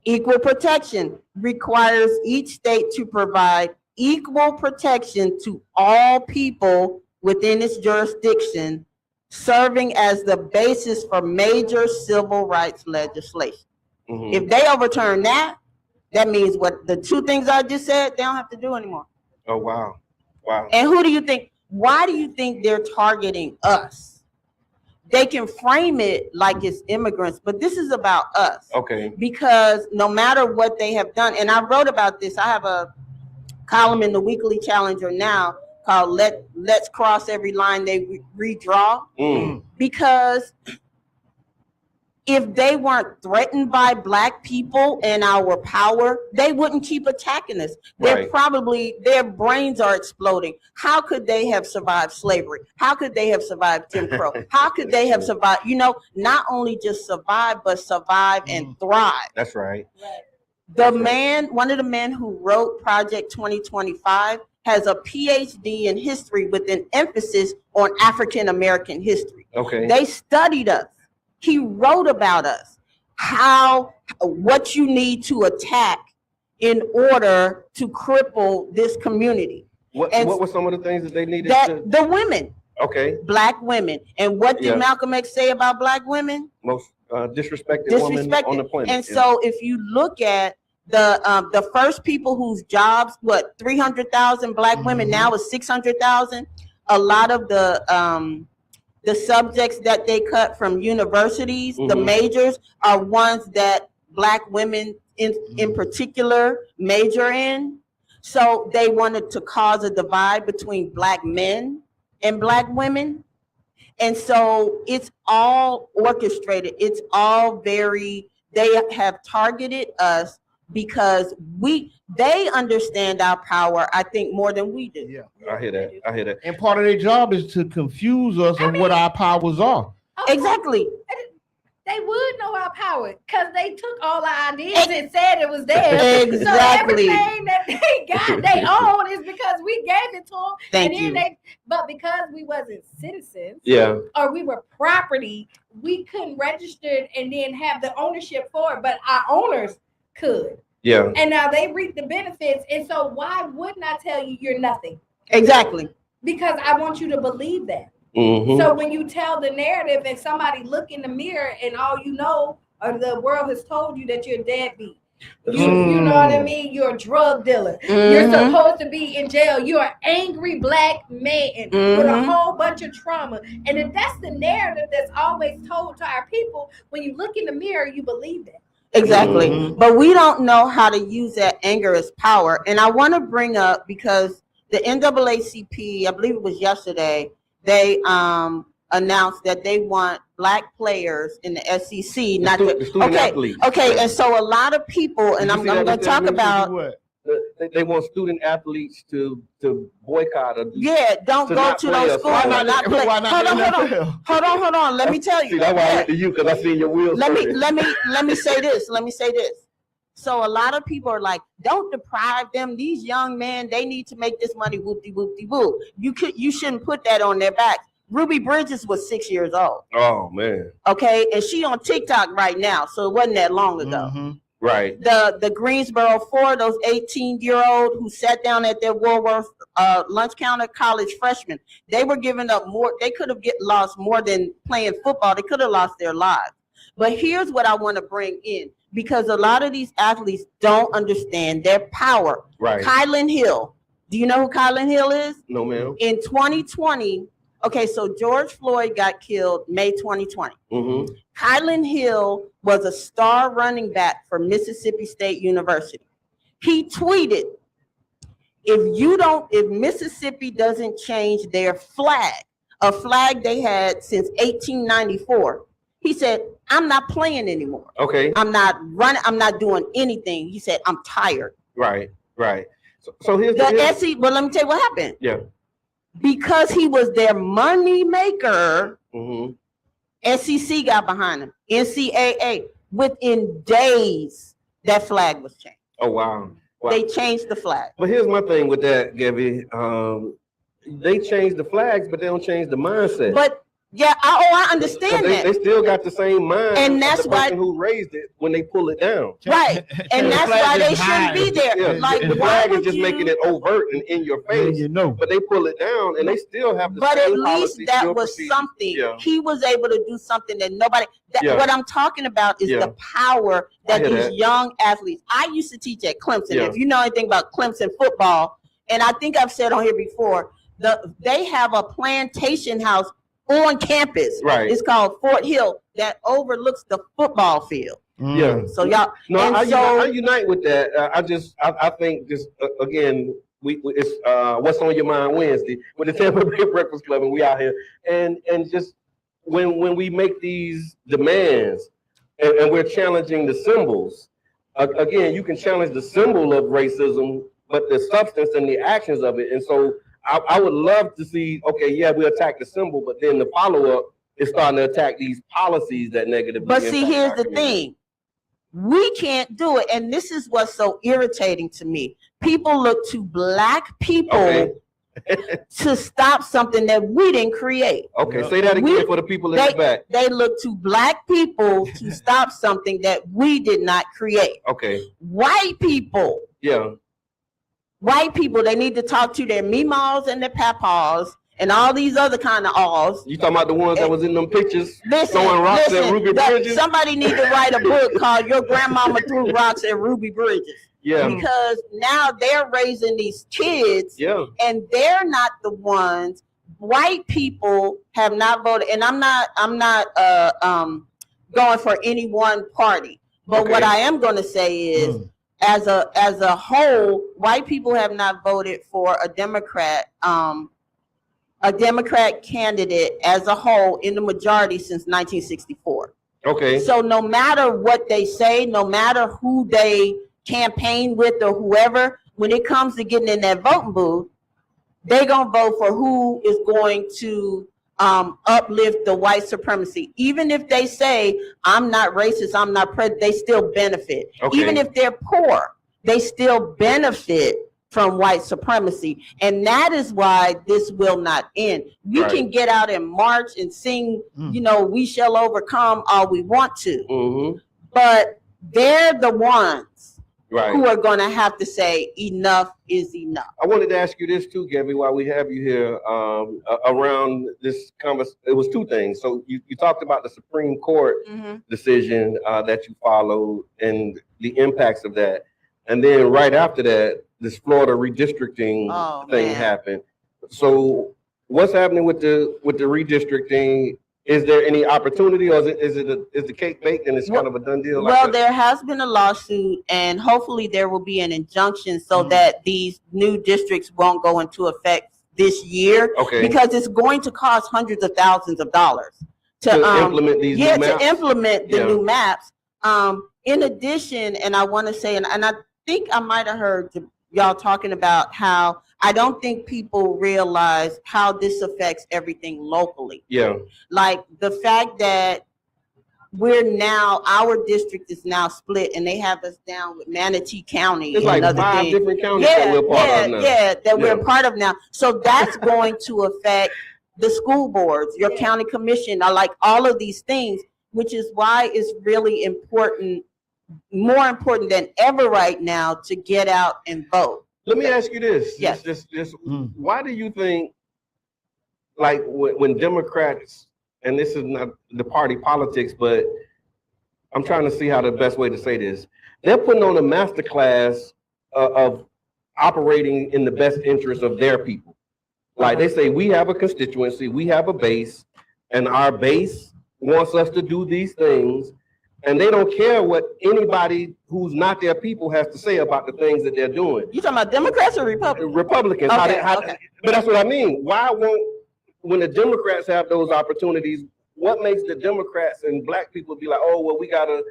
Equal protection requires each state to provide equal protection to all people within its jurisdiction, serving as the basis for major civil rights legislation. Mm-hmm. If they overturn that, that means what the two things I just said, they don't have to do anymore. Oh, wow. Wow. And who do you think, why do you think they're targeting us? They can frame it like it's immigrants, but this is about us. Okay. Because no matter what they have done, and I wrote about this, I have a column in the Weekly Challenger now called Let's Cross Every Line They Redraw. Mm. Because if they weren't threatened by Black people and our power, they wouldn't keep attacking us. They're Right. their brains are exploding. How could they have survived slavery? How could they have survived Jim Crow? How could they have survived, not only just survive, but survive and thrive? That's right. One of the men who wrote Project 2025 has a PhD in history with an emphasis on African American history. Okay. They studied us. He wrote about us, what you need to attack in order to cripple this community. What were some of the things that they needed? The women. Okay. Black women. And what did Malcolm X say about black women? Most disrespected woman on the planet. And so if you look at the first people whose jobs, 300,000 black women, now is 600,000. A lot of the subjects that they cut from universities, the majors, are ones that black women in particular major in. So they wanted to cause a divide between black men and black women. And so it's all orchestrated. It's all they have targeted us because they understand our power, I think, more than we do. Yeah, I hear that. And part of their job is to confuse us on what our powers are. Exactly. They would know our power because they took all our ideas and said it was theirs. Exactly. So everything that they got, they own is because we gave it to them. Thank you. But because we wasn't citizens, or we were property, we couldn't register it and then have the ownership for it. But our owners could. Yeah. And now they reap the benefits. And so why wouldn't I tell you you're nothing? Exactly. Because I want you to believe that. Mm-hmm. So when you tell the narrative and somebody look in the mirror and all you know, or the world has told you that you're a deadbeat, you know what I mean? You're a drug dealer. You're supposed to be in jail. You're an angry black man with a whole bunch of trauma. And if that's the narrative that's always told to our people, when you look in the mirror, you believe that. Exactly. But we don't know how to use that anger as power. And I want to bring up, because the NAACP, I believe it was yesterday, they announced that they want black players in the SEC, not the student athletes. Okay, and so a lot of people, and I'm going to talk about. They want student athletes to boycott. Don't go to those schools. Why not play? Hold on. Let me tell you. See, that's why I went to you, because I seen your wheels. Let me say this. So a lot of people are like, don't deprive them. These young men, they need to make this money. Whoop-de-whoop-de-woo. You shouldn't put that on their backs. Ruby Bridges was 6 years old. Oh man. Okay, and she on TikTok right now, so it wasn't that long ago. Right. The Greensboro 4, those 18-year-old who sat down at their Woolworth lunch counter, college freshmen, they were giving up more. They could have lost more than playing football. They could have lost their lives. But here's what I want to bring in, because a lot of these athletes don't understand their power. Right. Kylan Hill. Do you know who Kylan Hill is? No, ma'am. In 2020, okay, so George Floyd got killed May 2020. Kylan Hill was a star running back for Mississippi State University. He tweeted, if Mississippi doesn't change their flag, a flag they had since 1894, he said, I'm not playing anymore. Okay. I'm not running. I'm not doing anything. He said, I'm tired. Right. So here's SEC, but let me tell you what happened. Yeah. Because he was their money maker, SEC got behind him. NCAA, within days, that flag was changed. Oh, wow. They changed the flag. But here's my thing with that, Gabby. They changed the flags, but they don't change the mindset. But yeah, I understand that. They still got the same mind, and that's the why person who raised it when they pull it down. Right, and that's why they shouldn't be there. Yeah. Like, the flag is just making it overt and in your face. But they pull it down, and they still have the but same at least policy, that was something. Yeah. He was able to do something that nobody. What I'm talking about is the power that these young athletes. I used to teach at Clemson. If you know anything about Clemson football, and I think I've said on here before, they have a plantation house on campus. Right. It's called Fort Hill, that overlooks the football field. Yeah. So y'all. No, I unite with that. I think just again, it's what's on your mind Wednesday with the Tampa Bay Breakfast Club, and we out here, and just when we make these demands and we're challenging the symbols. Again, you can challenge the symbol of racism, but the substance and the actions of it, and so. I would love to see, we attack the symbol, but then the follow-up is starting to attack these policies that negatively. But see, here's the thing. We can't do it. And this is what's so irritating to me. People look to black people to stop something that we didn't create. Okay, say that again for the people in the back. They look to black people to stop something that we did not create. Okay. White people, they need to talk to their meemaws and their papaws and all these other kind of alls. You talking about the ones that was in them pictures throwing rocks at Ruby Bridges? Somebody need to write a book called Your Grandmama Threw Rocks at Ruby Bridges. Yeah. Because now they're raising these kids and they're not the ones. White people have not voted, and I'm not going for any one party. But what I am going to say is as a whole, white people have not voted for a Democrat candidate as a whole in the majority since 1964. Okay. So no matter what they say, no matter who they campaign with or whoever, when it comes to getting in that voting booth, they're going to vote for who is going to uplift the white supremacy. Even if they say, I'm not racist, I'm not they still benefit. Okay. Even if they're poor, they still benefit from white supremacy. And that is why this will not end. We can get out and march and sing, we shall overcome all we want to. But they're the ones who are going to have to say enough is enough. I wanted to ask you this too, Gabby, while we have you here, around this conversation. It was two things. So you talked about the Supreme Court decision that you followed and the impacts of that. And then right after that, this Florida redistricting thing happened. So what's happening with the redistricting? Is there any opportunity, or is the cake baked and it's kind of a done deal? Well, there has been a lawsuit, and hopefully there will be an injunction so that these new districts won't go into effect this year. Okay. Because it's going to cost hundreds of thousands of dollars to implement these new maps. To implement the new maps. In addition, and I want to say, and I think I might have heard y'all talking about how I don't think people realize how this affects everything locally. Yeah. Like the fact that our district is now split and they have us down with Manatee County. It's like 5 different counties that we're part of now. That we're part of now. So that's going to affect the school boards, your county commission, or like all of these things, which is why it's really important, more important than ever right now, to get out and vote. Let me ask you this. Yes. Why do you think, like, when Democrats, and this is not the party politics, but I'm trying to see how the best way to say this, they're putting on a masterclass of operating in the best interest of their people. Like they say, we have a constituency, we have a base, and our base wants us to do these things. And they don't care what anybody who's not their people has to say about the things that they're doing. You talking about Democrats or Republicans? Republicans. Okay, but that's what I mean. Why won't, when the Democrats have those opportunities, what makes the Democrats and black people be like, oh, well, we gotta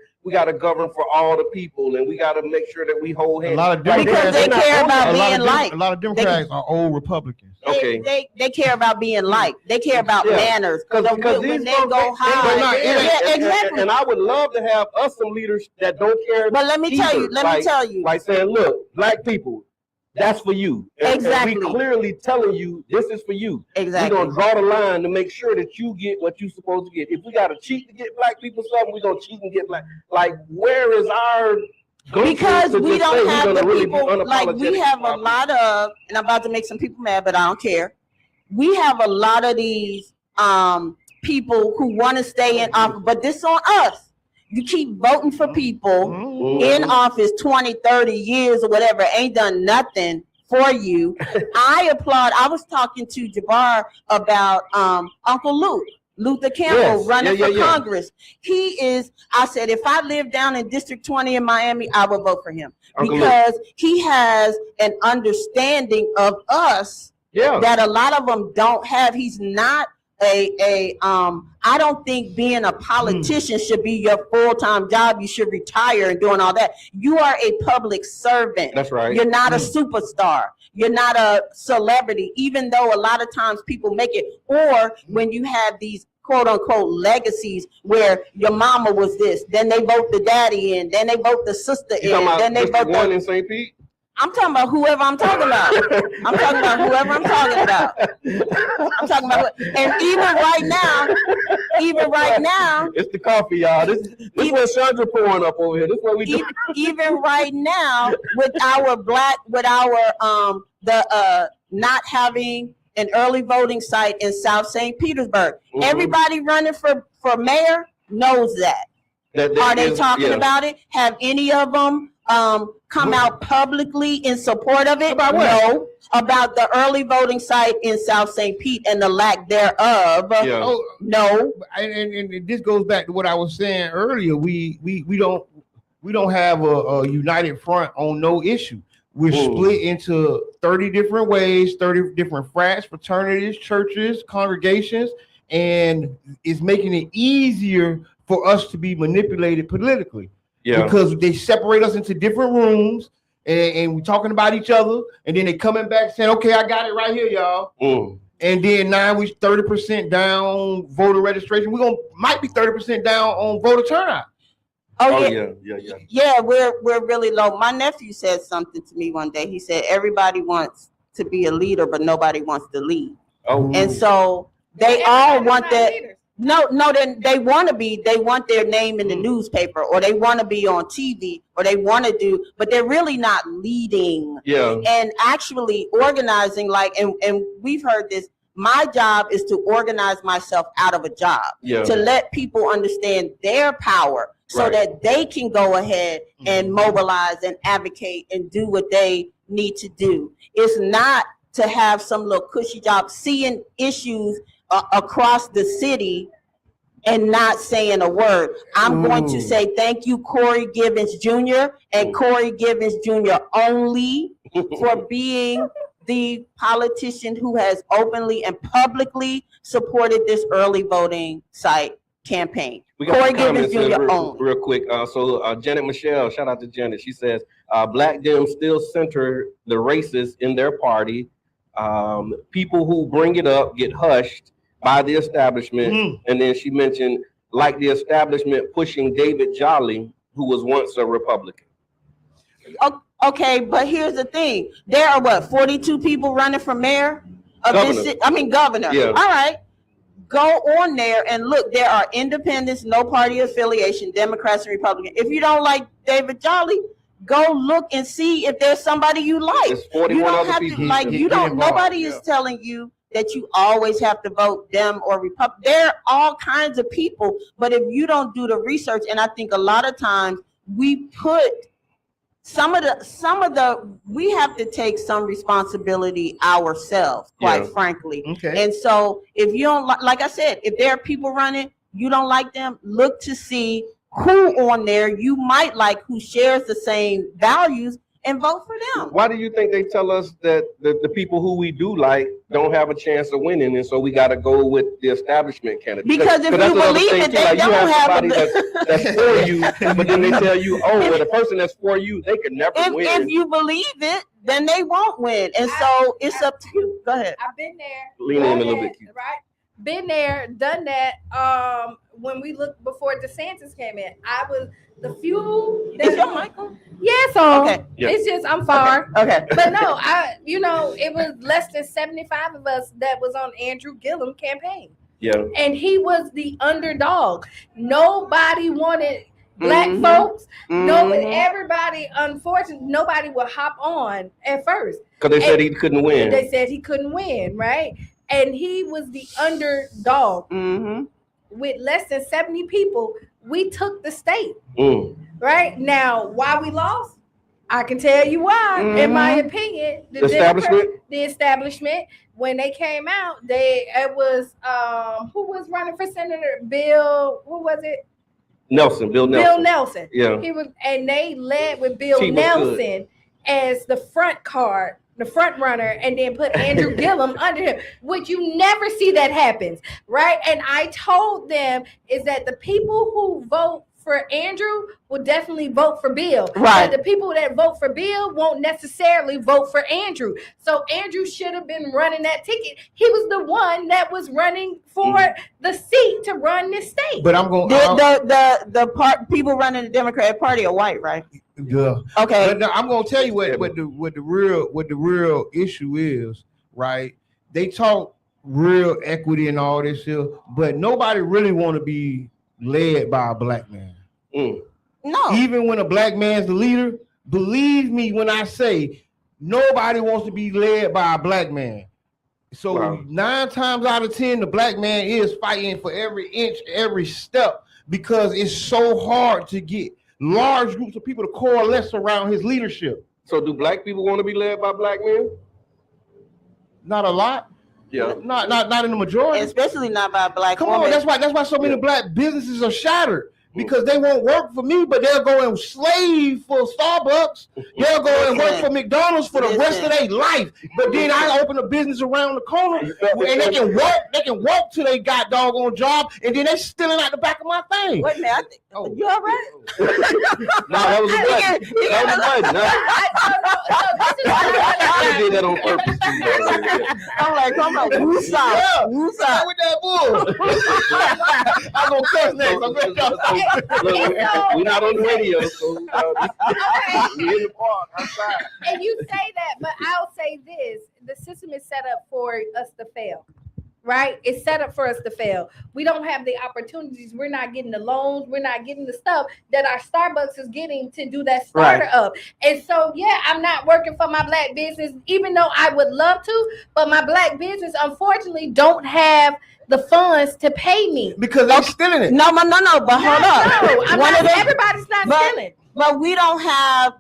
govern for all the people, and we gotta make sure that we hold hands? A lot of Democrats, because they care about being liked. A lot of Democrats are old Republicans. They care about being liked. They care about manners. Because when they go high, exactly. And I would love to have us some leaders that don't care. But let me tell you, like saying, look, black people, that's for you. And we clearly telling you this is for you. Exactly. We're gonna draw the line to make sure that you get what you're supposed to get. If we gotta cheat to get black people something, we're gonna cheat and get black. Like, where is our? Because we don't have the people. Like, we have a lot of, and I'm about to make some people mad, but I don't care. We have a lot of these people who want to stay in office, but this on us. You keep voting for people in office 20, 30 years or whatever, ain't done nothing for you. I applaud. I was talking to Jabbar about Uncle Luther Campbell running for Congress. He is, I said, if I lived down in District 20 in Miami, I would vote for him. Because he has an understanding of us that a lot of them don't have. He's not I don't think being a politician should be your full-time job. You should retire and doing all that. You are a public servant. That's right. You're not a superstar. You're not a celebrity, even though a lot of times people make it. Or when you have these quote unquote legacies where your mama was this, then they vote the daddy in, then they vote the sister in, then they vote one in St. Pete. I'm talking about whoever I'm talking about. I'm talking about whoever I'm talking about. I'm talking about, and even right now, it's the coffee, y'all. This what Chandra pouring up over here. This is what we do. Even right now, with our not having an early voting site in South St. Petersburg, everybody running for mayor knows that. Are they talking about it? Have any of them come out publicly in support of it? About what? No. About the early voting site in South St. Pete and the lack thereof. Yeah. Oh, no. And this goes back to what I was saying earlier. We don't have a united front on no issue. We're split into 30 different ways, 30 different frats, fraternities, churches, congregations, and it's making it easier for us to be manipulated politically. Yeah. Because they separate us into different rooms and we're talking about each other, and then they coming back saying, okay, I got it right here, y'all. And then now we 30% down voter registration. Might be 30% down on voter turnout. Yeah. Yeah, we're really low. My nephew said something to me one day. He said everybody wants to be a leader, but nobody wants to lead. And so they all want that. No, they want to be. They want their name in the newspaper, or they want to be on TV, or they want to do, but they're really not leading. Yeah. And actually organizing, and we've heard this. My job is to organize myself out of a job, to let people understand their power, so that they can go ahead and mobilize and advocate and do what they need to do. It's not to have some little cushy job, seeing issues across the city and not saying a word. I'm going to say thank you, Corey Givens Jr. and Corey Givens Jr. only for being the politician who has openly and publicly supported this early voting site campaign. We got Corey comments Givens Jr. in only. real quick. So Janet Michelle, shout out to Janet. She says, Black Dems still center the racists in their party. People who bring it up get hushed by the establishment. And then she mentioned, like the establishment pushing David Jolly, who was once a Republican. Okay, but here's the thing. There are 42 people running for mayor of this city? Governor. Yeah. All right. Go on there and look. There are independents, no party affiliation, Democrats and Republicans. If you don't like David Jolly, go look and see if there's somebody you like. There's 41 you don't other have people. to nobody is telling you that you always have to vote Dem or Republican. There are all kinds of people, but if you don't do the research, and I think a lot of times we put we have to take some responsibility ourselves, quite frankly. Okay. And so if you don't like I said, if there are people running, you don't like them, look to see who on there you might like, who shares the same values, and vote for them. Why do you think they tell us that the people who we do like don't have a chance of winning, and so we got to go with the establishment candidate? Because if you believe it, they don't have that's for you, but then they tell you, the person that's for you, they can never win. If you believe it, then they won't win, and so it's up to you. Go ahead. I've been there. Lean in a little bit. Right? Been there, done that. When we looked before DeSantis came in, I was the few. Is your mic on? Yeah, so Okay. it's just I'm far. Okay. But no, it was less than 75 of us that was on Andrew Gillum campaign. Yeah. And he was the underdog. Nobody wanted Black folks. Nobody, everybody, unfortunately, nobody would hop on at first. Because they said he couldn't win. They said he couldn't win, right? And he was the underdog. With less than 70 people, we took the state. Right? Now, why we lost? I can tell you why. In my opinion, the establishment, when they came out, it was who was running for senator? Bill Nelson. Yeah. He was, and they led with Bill Nelson as the front runner, and then put Andrew Gillum under him, which you never see that happens, right? And I told them is that the people who vote for Andrew will definitely vote for Bill. Right. But the people that vote for Bill won't necessarily vote for Andrew. So Andrew should have been running that ticket. He was the one that was running for the seat to run this state. But I'm going. The people running the Democratic Party are white, right? Yeah. Okay. But now I'm gonna tell you what the real issue is, right? They talk real equity and all this here, but nobody really want to be led by a black man. No. Even when a black man's the leader, believe me when I say nobody wants to be led by a black man. So 9 times out of 10, the black man is fighting for every inch, every step, because it's so hard to get large groups of people to coalesce around his leadership. So do black people want to be led by black men? Not a lot. Yeah. Not in the majority. Especially not by a black Come woman. on, that's why so many black businesses are shattered. Because they won't work for me, but they'll go and slave for Starbucks. They'll go and work for McDonald's for the rest of their life. But then I open a business around the corner, and they can walk till they got doggone job, and then they stealing out the back of my thing. Wait a minute, I think, you all right? No, that was a button. I did that on purpose. I'm like, woosah. With that bull. I'm gonna cuss next. I'm gonna we're not on the radio, so we're in the park outside. And you say that, but I'll say this: the system is set up for us to fail, right? It's set up for us to fail. We don't have the opportunities. We're not getting the loans. We're not getting the stuff that our Starbucks is getting to do that starter up. And so, yeah, I'm not working for my black business, even though I would love to. But my black business, unfortunately, don't have the funds to pay me because they're stealing it. No, but hold up. No, everybody's not stealing. But we don't have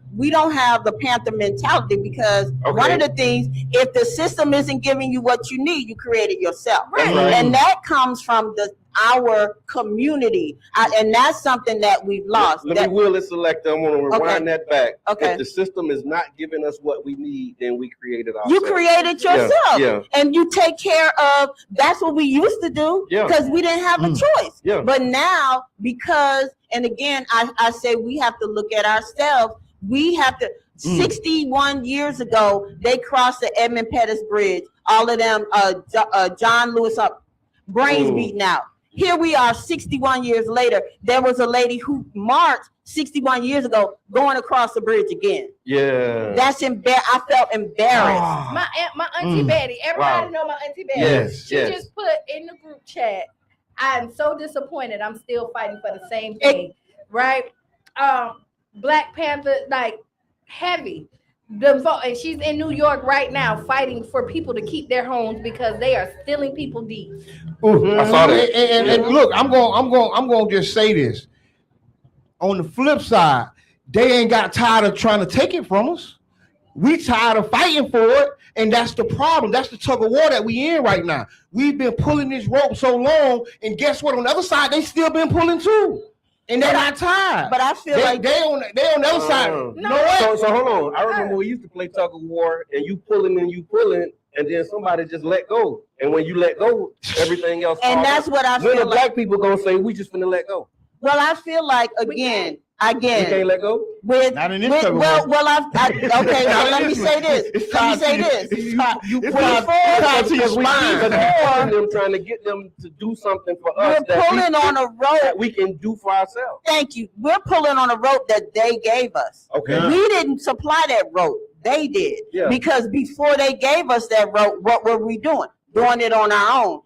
the Panther mentality, because one of the things, if the system isn't giving you what you need, you create it yourself. Right. And that comes from our community. And that's something that we've lost. Let me wheel it select. I'm going to rewind that back. Okay. If the system is not giving us what we need, then we create it ourselves. You create it yourself. Yeah. And you take care of, that's what we used to do, because we didn't have a choice. Yeah. But now, because, and again, I say we have to look at ourselves. We have to, 61 years ago, they crossed the Edmund Pettus Bridge. All of them, John Lewis, brains beaten out. Here we are 61 years later. There was a lady who marched 61 years ago going across the bridge again. Yeah. That's I felt embarrassed. My Auntie Betty. Everybody know my Auntie Betty. Yes, she just put in the group chat, I'm so disappointed. I'm still fighting for the same thing. Right? Black Panther, like, heavy. And she's in New York right now fighting for people to keep their homes because they are stealing people deep. I saw that. And look, I'm going to just say this. On the flip side, they ain't got tired of trying to take it from us. We tired of fighting for it, and that's the problem. That's the tug of war that we in right now. We've been pulling this rope so long, and guess what? On the other side, they still been pulling too. And they're not tired. But I feel like they on the other side. So hold on. I remember we used to play tug of war, and you pulling, and then somebody just let go. And when you let go, everything else. And that's what I feel when the like. Black people gonna say, we just finna let go. Well, I feel like again. You can't let go. Not in this tug of war. Okay. Well, let me say this. You pull forward because we keep them trying to get them to do something for us. We're pulling on a rope that we can do for ourselves. Thank you. We're pulling on a rope that they gave us. Okay. We didn't supply that rope. They did. Yeah. Because before they gave us that rope, what were we doing? Doing it on our own.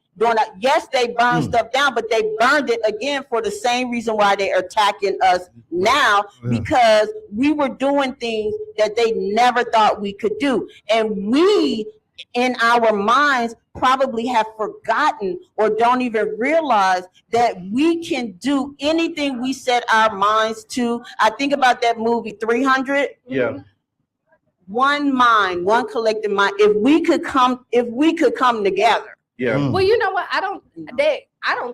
Yes, they burned stuff down, but they burned it again for the same reason why they're attacking us now, because we were doing things that they never thought we could do. And we, in our minds, probably have forgotten or don't even realize that we can do anything we set our minds to. I think about that movie 300. Yeah. One mind, one collective mind. If we could come together. Yeah. Well, you know what? I don't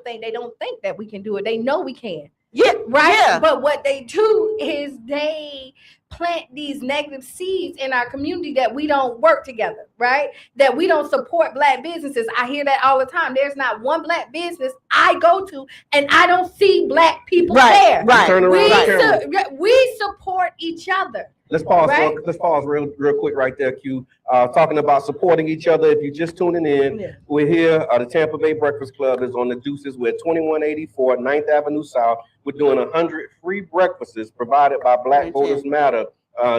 think they don't think that we can do it. They know we can. Yeah. Right. Yeah. But what they do is they plant these negative seeds in our community that we don't work together, right? That we don't support Black businesses. I hear that all the time. There's not one Black business I go to and I don't see Black people there. Right. Turn around. We support each other. Let's pause. Right? Let's pause real quick right there, Q. Talking about supporting each other. If you're just tuning in, Yeah. we're here. The Tampa Bay Breakfast Club is on the Deuces. We're at 2184 9th Avenue South. We're doing 100 free breakfasts provided by Black Voters Matter,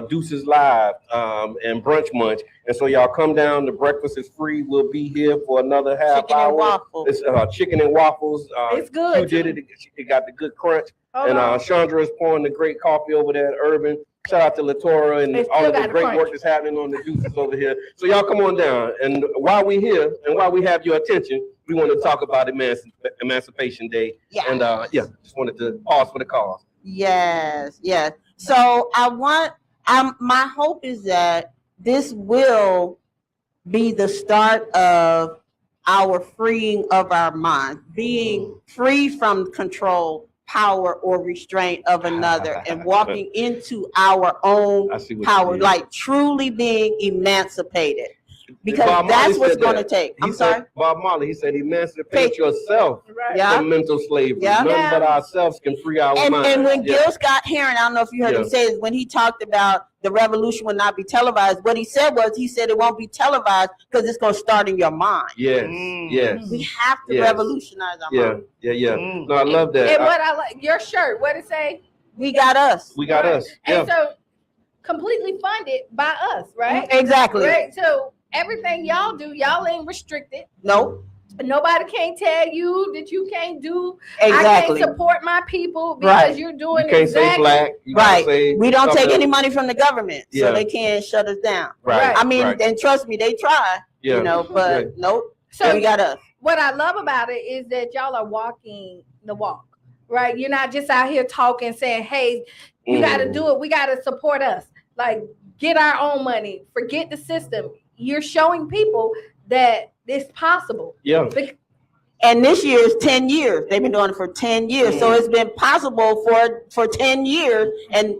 Deuces Live, and Brunch Munch. And so y'all come down. The breakfast is free. We'll be here for another half Chicken hour. and waffles. It's chicken and waffles. It's good, Q did it. It got the good crunch. Hold And on. Chandra is pouring the great coffee over there at Urban. Shout out to Latora and It's all still of the got the great crunch. work that's happening on the Deuces over here. So y'all come on down. And while we're here and while we have your attention, we want to talk about Emancipation Day. Yeah. And just wanted to pause for the cause. Yes, yes. So my hope is that this will be the start of our freeing of our mind, being free from control, power, or restraint of another, and walking into our own I see what you power, mean. like truly being emancipated. Because Bob that's Marley what's said going to that. take. He I'm said- sorry. Bob Marley, he said, emancipate yourself Right. Yeah. from mental slavery. Yeah. None but ourselves can free our And minds. when Yeah. Gil Scott Heron, I don't know if you heard him Yeah. say it, when he talked about the revolution will not be televised, what he said it won't be televised because it's going to start in your mind. Yes, yes, We have to Yes. revolutionize our yeah, mind. yeah. Mm. No, I love that. And what I like, your shirt, what it say? We got us. We got Right. us. Yeah. And so completely funded by us, right? Exactly. Right. So everything y'all do, y'all ain't restricted. Nope. Nobody can't tell you that you can't do. Exactly. I can't support my people because Right. you're doing You can't say exactly. black. You gotta Right. say We don't take something. any money from the government, Yeah. so they can't shut us down. Right. I mean, right. and trust me, they try, Yeah. you know, but Right. nope. So We got us. what I love about it is that y'all are walking the walk, right? You're not just out here talking, saying, "Hey, you got to do it. We got to support us. Like, get our own money. Forget the system." You're showing people that it's possible. Yeah. And this year is 10 years. They've been doing it for 10 years. So it's been possible for 10 years. And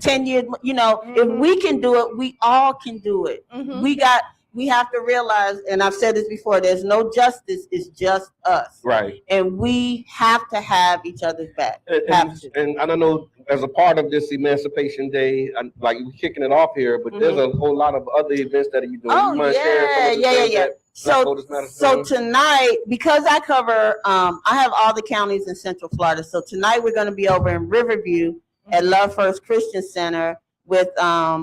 10 years, you know, if we can do it, we all can do it. Mhm. We have to realize, and I've said this before, there's no justice, it's just us. Right. And we have to have each other's back. Have to. And I don't know, as a part of this Emancipation Day, like we're kicking it off here, but there's a whole lot of other events that you're doing. Oh, You mind sharing some of the things that Black So, Voters Matter is so doing? tonight, because I cover, I have all the counties in Central Florida. So tonight we're going to be over in Riverview at Love First Christian Center with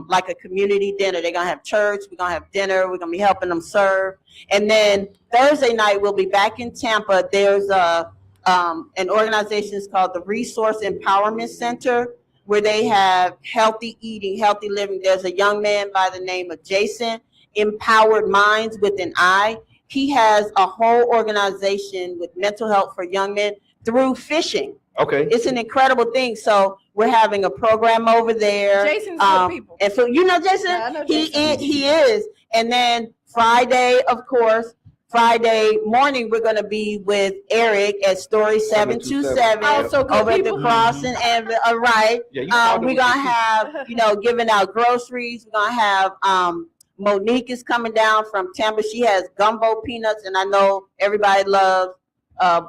like a community dinner. They're going to have church. We're going to have dinner. We're going to be helping them serve. And then Thursday night, we'll be back in Tampa. There's an organization it's called the Resource Empowerment Center, where they have healthy eating, healthy living. There's a young man by the name of Jason, Empowered Minds with an I. He has a whole organization with mental health for young men through fishing. Okay. It's an incredible thing. So we're having a program over there. Jason's good people. And so you know Jason, Yeah, I know he Jason. he is. And then Friday, of course, Friday morning we're gonna be with Eric at Story 727 Also good over at the people. Crossing and right. Yeah, you know, We're gonna have, giving out groceries. We're gonna have Monique is coming down from Tampa. She has gumbo peanuts, and I know everybody loves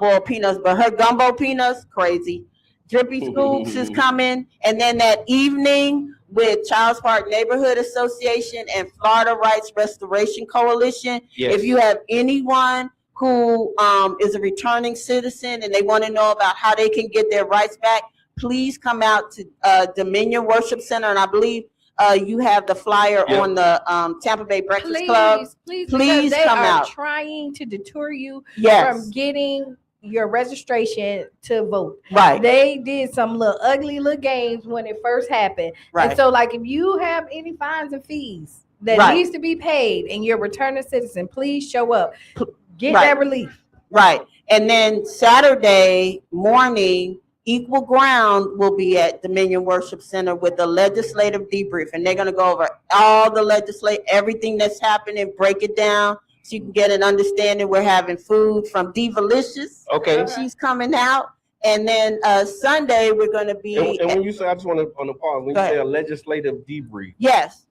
boiled peanuts, but her gumbo peanuts, crazy. Drippy Scoops is coming. And then that evening with Childs Park Neighborhood Association and Florida Rights Restoration Coalition. Yes. If you have anyone who is a returning citizen and they want to know about how they can get their rights back, please come out to Dominion Worship Center. And I believe you have the flyer on the Tampa Bay Breakfast Club. Please, Please because they come are out. trying to deter you Yes. from getting your registration to vote. Right. They did some ugly little games when it first happened. Right. And so, like, if you have any fines and fees that Right. needs to be paid and you're a returning citizen, please show up. Get Right. that relief. Right. And then Saturday morning, Equal Ground will be at Dominion Worship Center with the legislative debrief. And they're going to go over all the everything that's happening, break it down so you can get an understanding. We're having food from Divalicious. Okay. She's coming out. And then Sunday, we're going to be. And when you say, I just want to, on the pause, when Go you say ahead. a legislative debrief, Yes.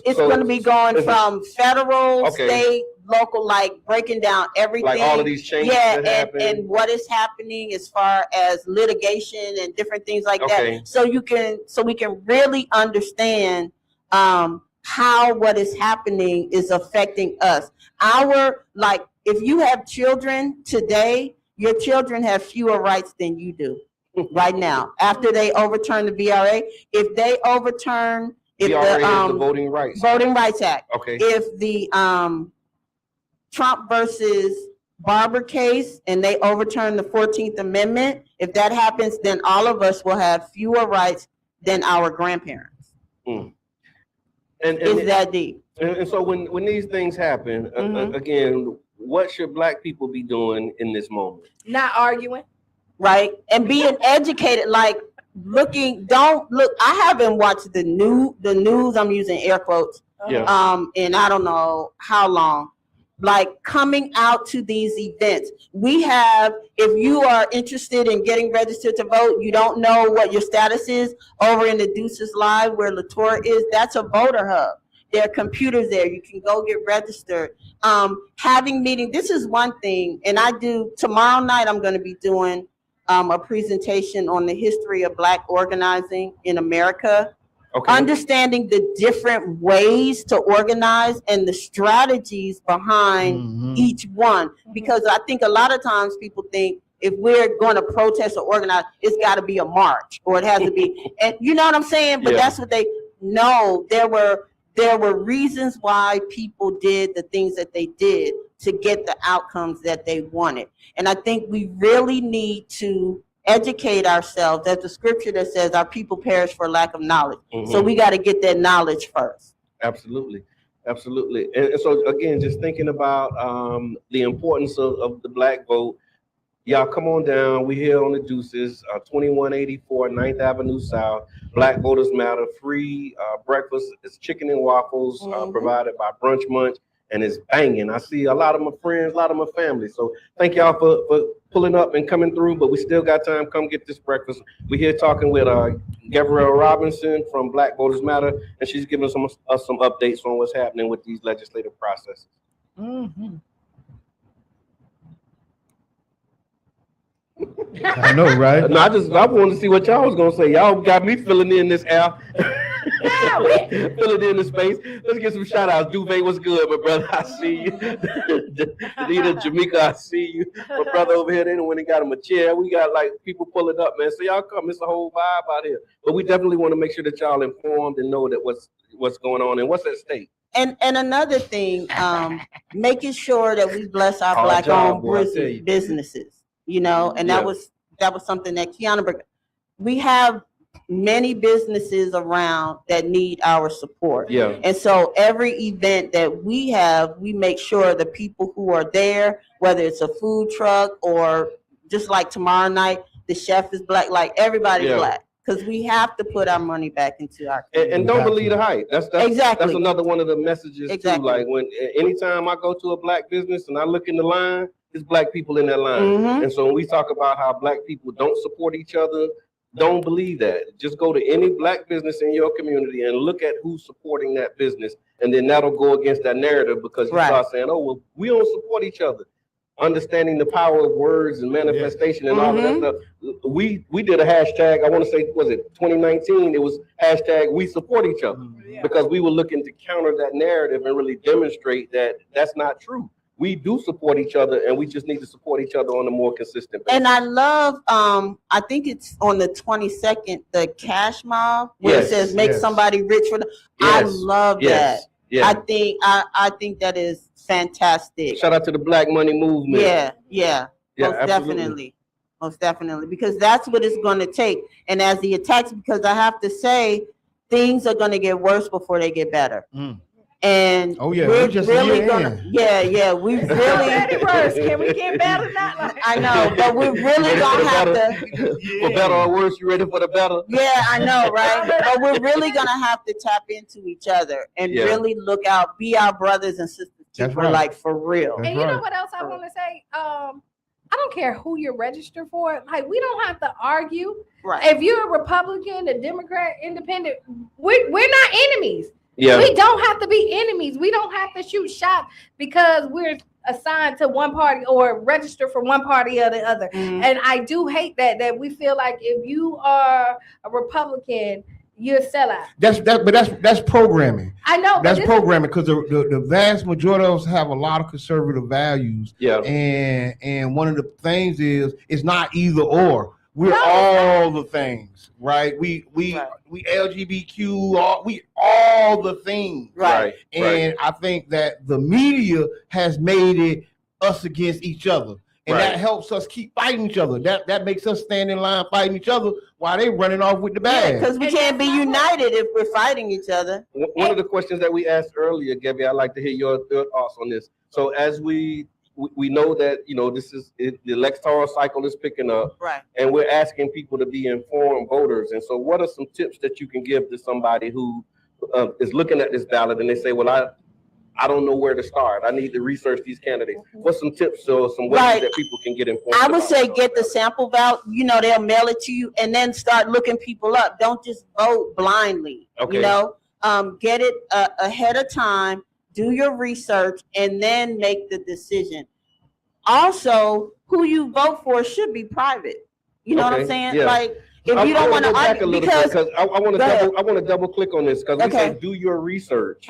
It's So- going to be going is it- from federal, Okay. state, local, like breaking down everything. Like all of these changes Yeah, that happen. and what is happening as far as litigation and different things like Okay. that. So we can really understand how what is happening is affecting us. If you have children today, your children have fewer rights than you do right now. After they overturn the VRA, if they overturn VRA is the Voting Rights Act, Okay. if the Trump versus Barber case and they overturn the 14th Amendment, if that happens, then all of us will have fewer rights than our grandparents. And It's that deep. And so when these things happen, Mhm. again, what should Black people be doing in this moment? Not arguing. Right? And being educated, like don't look, I haven't watched the news, I'm using air quotes, Yeah. and I don't know how long, like coming out to these events. We have, if you are interested in getting registered to vote, you don't know what your status is, over in the Deuces Live where Latour is, that's a voter hub. There are computers there. You can go get registered. Having meetings, this is one thing, and tomorrow night I'm going to be doing a presentation on the history of Black organizing in America. Okay. Understanding the different ways to organize and the strategies behind each one. Because I think a lot of times people think if we're going to protest or organize, it's got to be a march or it has to be, and you know what I'm saying? But Yeah. that's what there were reasons why people did the things that they did to get the outcomes that they wanted. And I think we really need to educate ourselves. There's a scripture that says our people perish for lack of knowledge. Mhm. So we got to get that knowledge first. Absolutely. And so again, just thinking about the importance of the Black vote. Y'all come on down. We here on the Deuces, 2184 9th Avenue South. Black Voters Matter. Free breakfast. It's chicken and waffles provided by Brunch Munch, and it's banging. I see a lot of my friends, a lot of my family. So thank y'all for pulling up and coming through. But we still got time. Come get this breakfast. We're here talking with Gabrielle Robinson from Black Voters Matter, and she's giving us some updates on what's happening with these legislative processes. I know, right? No, I wanted to see what y'all was gonna say. Y'all got me filling in this air. Filling in the space. Let's get some shout outs. Duvet, what's good, my brother? I see you. Leader Jamaica, I see you. My brother over here, they done went and got him a chair. We got like people pulling up, man. So y'all come. It's a whole vibe out here. But we definitely want to make sure that y'all informed and know that what's going on and what's at stake. And another thing, making sure that we bless our Hard Black job, owned boy, I tell you. businesses, you know, and Yeah. that was something that Kiana, we have many businesses around that need our support. Yeah. And so every event that we have, we make sure the people who are there, whether it's a food truck or just like tomorrow night, the chef is Black, like everybody's Yeah. Black. Because we have to put our money back into our And don't believe the hype. That's Exactly. another one of the messages Exactly. too. Like anytime I go to a Black business and I look in the line, it's Black people in that line. Mhm. And so when we talk about how Black people don't support each other, don't believe that. Just go to any Black business in your community and look at who's supporting that business, and then that'll go against that narrative because you Right. start saying, "Oh, well, we don't support each other." Understanding the power of words and manifestation and all of that stuff. We did a hashtag. I want to say, was it 2019? It was hashtag We Support Each Other because we were looking to counter that narrative and really demonstrate that that's not true. We do support each other, and we just need to support each other on a more consistent basis. And I love, I think it's on the 22nd, the cash mob, where it Yes, says make yes. somebody rich for the, I love that. Yeah. I think that is fantastic. Shout out to the Black Money Movement. Yeah, most absolutely. definitely, because that's what it's going to take. And as the attacks, because I have to say, things are going to get worse before they get better. And Oh, yeah, we're we're just a really year gonna, in. we really, Worse. Can we get better? Not like I know, but we're really gonna have to. For better or worse, you ready for the better? Yeah, I know, right? But we're really gonna have to tap into each other and Yeah. really look out, be our brothers and sisters That's keeper, right. like for real. That's And you know right. what else I want to say? I don't care who you're registered for. Like, we don't have to argue. Right. If you're a Republican, a Democrat, Independent, we're not enemies. Yeah. We don't have to be enemies. We don't have to shoot shots because we're assigned to one party or register for one party or the other. And I do hate that we feel like if you are a Republican, you're a sellout. That's programming. I know. That's programming because the vast majority of us have a lot of conservative values. Yeah. And one of the things is it's not either or. We're No, all the things, right? We LGBTQ, we all the things. Right. And I think that the media has made it us against each other. And that helps us keep fighting each other. That makes us stand in line fighting each other while they running off with the bag. Because we can't be united if we're fighting each other. One of the questions that we asked earlier, Gabby, I'd like to hear your thoughts on this. So as we know that, this is the electoral cycle is picking up, right? And we're asking people to be informed voters. And so what are some tips that you can give to somebody who is looking at this ballot and they say, well, I don't know where to start. I need to research these candidates. What's some tips or some ways that people can get informed? I would say get the sample ballot. They'll mail it to you, and then start looking people up. Don't just vote blindly. Okay. Get it ahead of time. Do your research, and then make the decision. Also, who you vote for should be private. You know what I'm saying? Yeah. Like, if you don't want to argue, because I want to double click on this because we say do your research.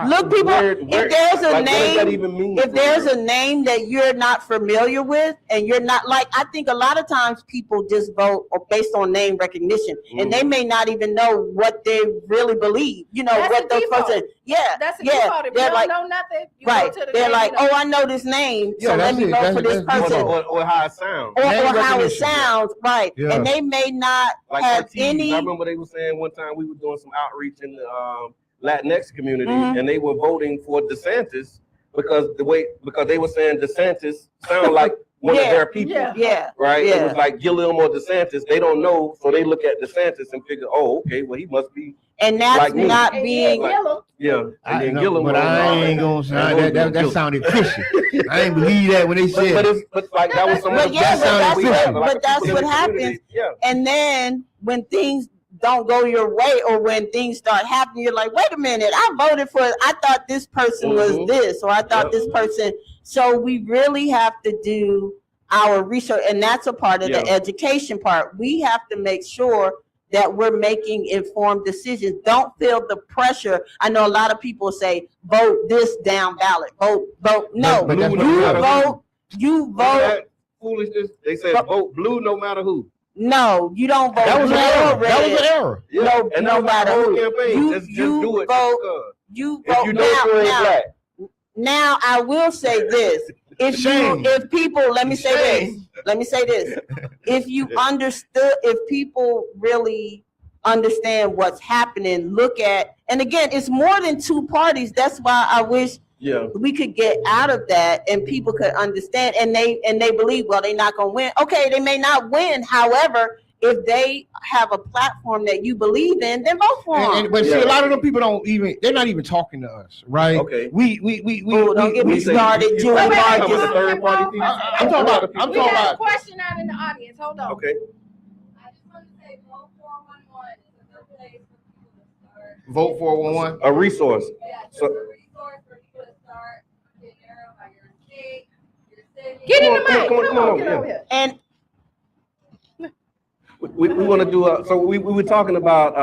Look, people, if there's a what does that name, even mean if there's a name that you're not familiar with, and you're not I think a lot of times people just vote based on name recognition, and they may not even know what they really believe. That's what those person. That's a default. If you don't know nothing, you go to the They're name, like, oh, I know this name, so let me vote for this person, or how it sounds, or how it sounds, right? Yeah. And they may not have any. I remember they were saying one time we were doing some outreach in the Latinx community, and they were voting for DeSantis because they were saying DeSantis sounded like one of their people. Yeah. Right? It was like Gilliam or DeSantis. They don't know, so they look at DeSantis and figure, oh, okay, well, he must be. And that's like me. not being. Yeah. And then Gilliam. But I ain't gonna say that sounded fishy. I ain't believe that when they said. But like that was some. But that's what happens. Yeah. And then when things don't go your way, or when things start happening, you're like, wait a minute, I thought this person was this, or I thought this person. So we really have to do our research, and that's a part of the education part. We have to make sure that we're making informed decisions. Don't feel the pressure. I know a lot of people say, vote this down ballot, vote. No, you vote. Foolishness. They say vote blue no matter who. No, you don't vote. That was an error. That was an error. Yeah. No matter who. You do it. You vote. Now I will say this. If people, let me say this. If people really understand what's happening, look at, and again, it's more than two parties. That's why I wish we could get out of that and people could understand, and they believe, well, they're not going to win. Okay, they may not win. However, if they have a platform that you believe in, then vote for them. But see, a lot of them people they're not even talking to us, right? Okay. Don't get me started. I'm talking about. We have a question out in the audience. Hold on. Okay. I just want to say, vote 411 is a good place for people to start. Vote 411. A resource. Yeah, So, a resource for people to start. Get arrow by your state, your city. Get in the mic. Come on, get over here. And we want to do so we were talking about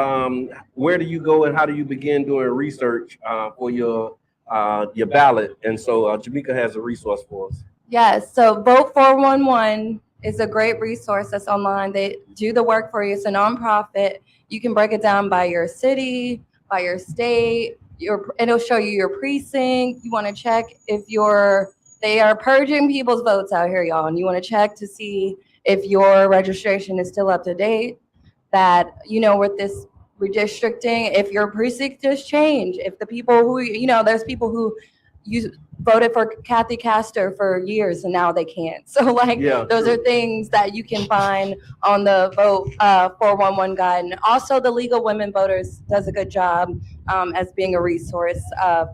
where do you go and how do you begin doing research for your ballot, and so Jamaica has a resource for us. Yes, so Vote 411 is a great resource that's online. They do the work for you. It's a nonprofit. You can break it down by your city, by your state, it'll show you your precinct. You want to check if they are purging people's votes out here, y'all, and you want to check to see if your registration is still up to date, that, with this redistricting, if your precinct just changed, if the people who, there's people who voted for Kathy Castor for years and now they can't. So those are things that you can find on the Vote 411 guide. And also the League of Women Voters does a good job as being a resource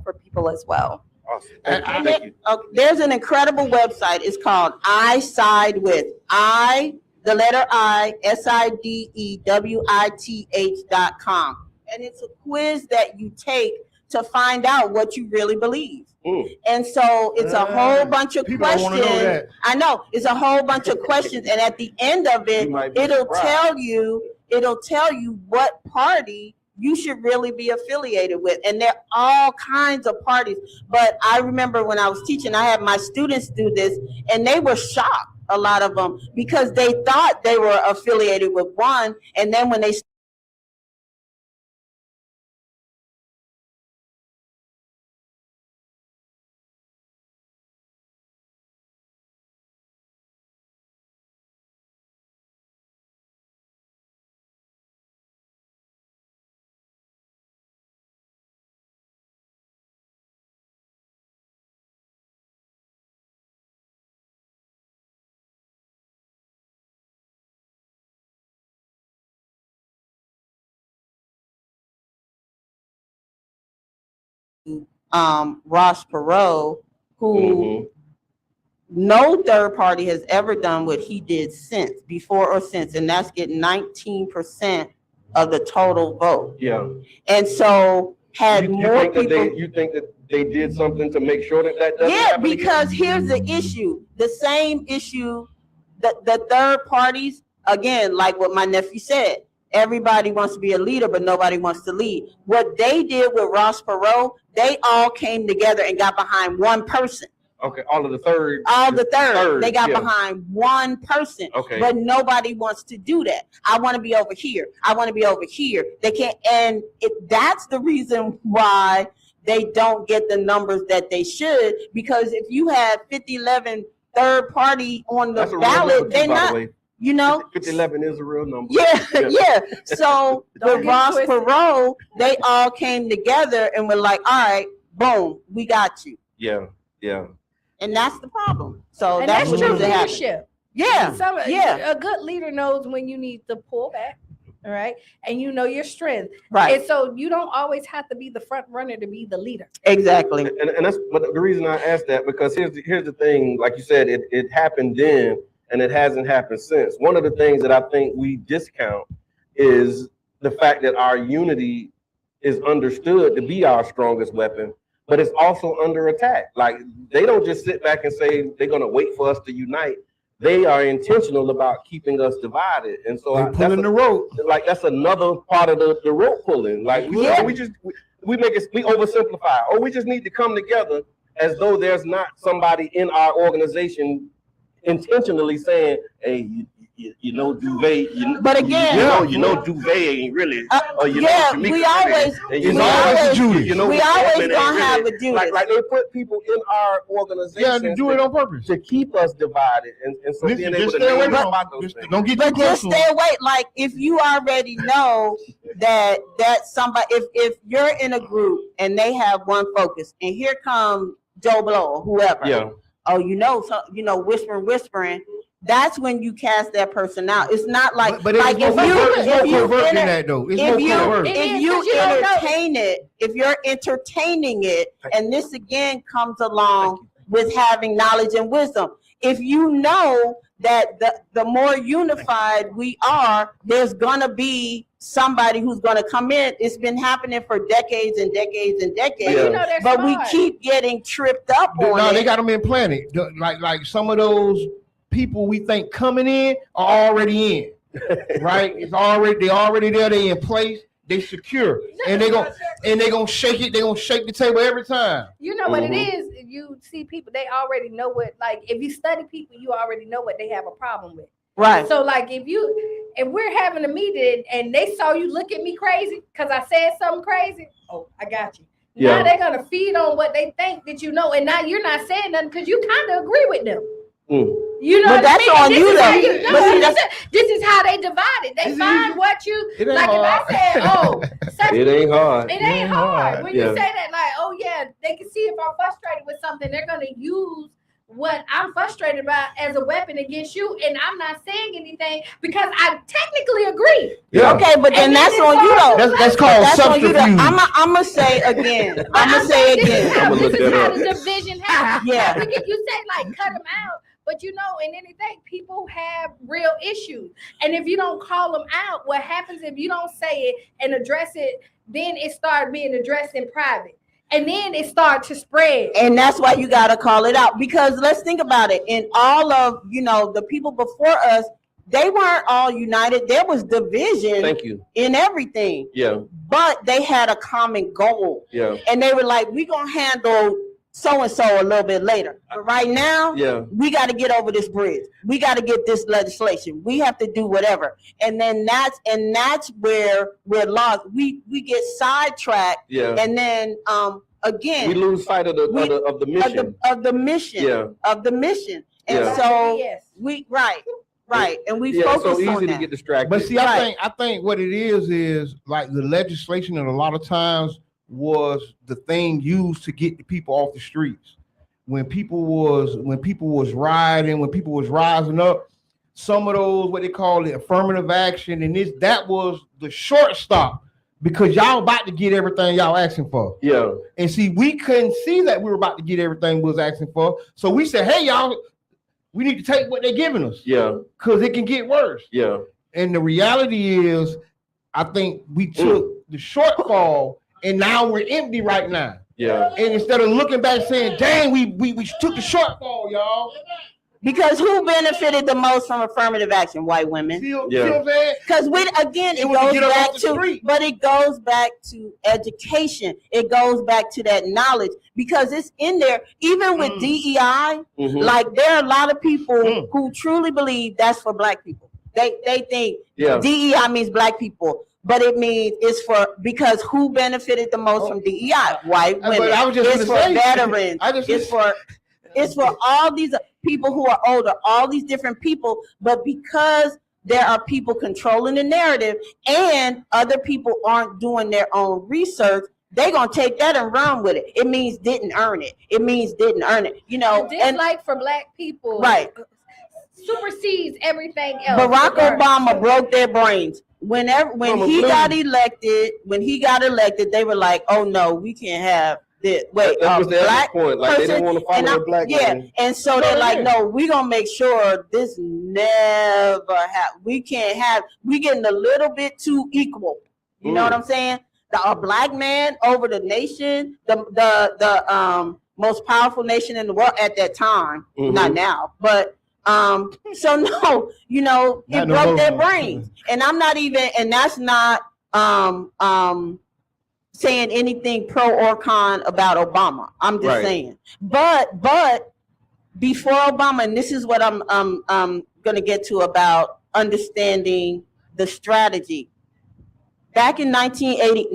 for people as well. Awesome. Thank you. There's an incredible website. It's called I Side With. the letter I, SIDEWITH.com. and it's a quiz that you take to find out what you really believe. And so it's a whole bunch of People don't wanna know questions. that. I know it's a whole bunch of questions, and at the end of it, You might be it'll surprised. tell you what party you should really be affiliated with. And there are all kinds of parties. But I remember when I was teaching, I had my students do this, and they were shocked, a lot of them, because they thought they were affiliated with one, and then when they Ross Perot, who no third party has ever done what he did since, before or since, and that's get 19% of the total vote. Yeah. And so had more people. You think that they did something to make sure that doesn't Yeah, happen again? because here's the issue, the same issue that the third parties, again, like what my nephew said, everybody wants to be a leader, but nobody wants to lead. What they did with Ross Perot, they all came together and got behind one person. Okay, all of the third. All the third, they got yeah. behind one person. Okay. But nobody wants to do that. I want to be over here. I want to be over here. They can't, and that's the reason why they don't get the numbers that they should, because if you have 50-11 third party on the That's a real ballot, number, they're by the not, way. you know? 50-11 is a real number. Yeah. So Don't with get Ross twisted. Perot, they all came together and were like, all right, boom, we got you. Yeah. And that's the problem. So And that's that's what true needs to happen. leadership. Yeah. A good leader knows when you need to pull back, all right? And you know your strength. Right. And so you don't always have to be the front runner to be the leader. Exactly. And that's but the reason I asked that, because here's the thing, like you said, it happened then and it hasn't happened since. One of the things that I think we discount is the fact that our unity is understood to be our strongest weapon, but it's also under attack. Like, they don't just sit back and say they're going to wait for us to unite. They are intentional about keeping us divided. And so They pulling the rope. like, that's another part of the rope pulling. Like, we oversimplify, or we just need to come together as though there's not somebody in our organization intentionally saying, hey, you know, Duvet, But again, you know, Duvet ain't really, or you yeah, know, Tamika we really, always- and you we know, always- you know, we Miss always Coleman ain't gonna have really- a Judas. like they put people in our Yeah, organization to do it on purpose. to keep us divided, and so Listen, being able just to stay away name from about those just things. don't get too but close just to stay them. away. Like, if you already know that somebody, if you're in a group and they have one focus, and here comes Joe Blow or whoever. Yeah. Oh, whispering. That's when you cast that person out. It's not like, But like it's more covert than enter- that, though. It's if more you covert. It is, if you 'cause you don't know. entertain it, if you're entertaining it, and this again comes along with having knowledge and wisdom. If you know that the more unified we are, there's gonna be somebody who's gonna come in. It's been happening for decades and decades and decades, Yeah. You know they're but we smart. keep getting tripped up on No, it. they got them implanted. Like some of those people we think coming in are already in, right? They already there. They in place. They secure, and they gonna shake it. They gonna shake the table every time. You know what it Mhm. is? You see people, they already know what, like, if you study people, you already know what they have a problem with. Right. So, like, if we're having a meeting and they saw you look at me crazy because I said something crazy, oh, I got you. Yeah. Now they're going to feed on what they think that you know, and now you're not saying nothing because you kind of agree with them. You know But what that's I mean? on This you, is how though. you- no, But see, this is how they divide it. They It's find easy. what you, It ain't like, hard. if I said, oh, such It ain't hard. it ain't hard. When Yeah. you say that, like, oh yeah, they can see if I'm frustrated with something, they're gonna use what I'm frustrated about as a weapon against you, and I'm not saying anything because I technically agree. Yeah. Okay, but then And that's then on you though. That's called That's on you. subterfuge. I'm gonna say again. But I'm gonna say saying this is again. how, I'ma this look is that how up. the division happens. Yeah. Because you say like cut them out, But in anything, people have real issues. And if you don't call them out, what happens if you don't say it and address it, then it starts being addressed in private. And then it starts to spread. And that's why you got to call it out. Because let's think about it. In all of, the people before us, they weren't all united. There was division in everything. Yeah. But they had a common goal. Yeah. And they were like, we're going to handle so-and-so a little bit later. But right now, we got to get over this bridge. We got to get this legislation. We have to do whatever. And then that's where we're lost. We get sidetracked. Yeah. And then again, we lose sight of the mission. Of the mission. Yeah. Of the mission. And so Right, and we focus so easy on to that. get distracted. But see, I think what it is like the legislation, and a lot of times was the thing used to get the people off the streets. When people was rioting, when people was rising up, some of those what they call it affirmative action, and that was the shortstop because y'all about to get everything y'all asking for. Yeah, and see, we couldn't see that we were about to get everything we was asking for, so we said, hey y'all. We need to take what they're giving us. Yeah. Because it can get worse. Yeah. And the reality is, I think we took the shortfall and now we're empty right now. Yeah. And instead of looking back saying, dang, we took the shortfall, y'all. Because who benefited the most from affirmative action? White women. See what I'm saying? Because it goes back to education. It goes back to that knowledge because it's in there. Even with DEI, like there are a lot of people who truly believe that's for black people. They think DEI means black people. But it means because who benefited the most from DEI? White women. It's for veterans. It's for all these people who are older, all these different people, but because there are people controlling the narrative and other people aren't doing their own research, they're going to take that and run with it. It means didn't earn it. It means didn't earn it. Dislike for black people supersedes everything else. Barack Obama broke their brains. When he got elected, they were like, oh no, we can't have that was the black point. Like person, they didn't want to follow the black man. And so they're like, no, we're gonna make sure this never happens. We can't have. We getting a little bit too equal. You know what I'm saying? A black man over the nation, the most powerful nation in the world at that time, not now, but so no, it broke their brains. And I'm not even, and that's not saying anything pro or con about Obama. I'm just saying. But before Obama, and this is what I'm gonna get to about understanding the strategy. Back in 1988,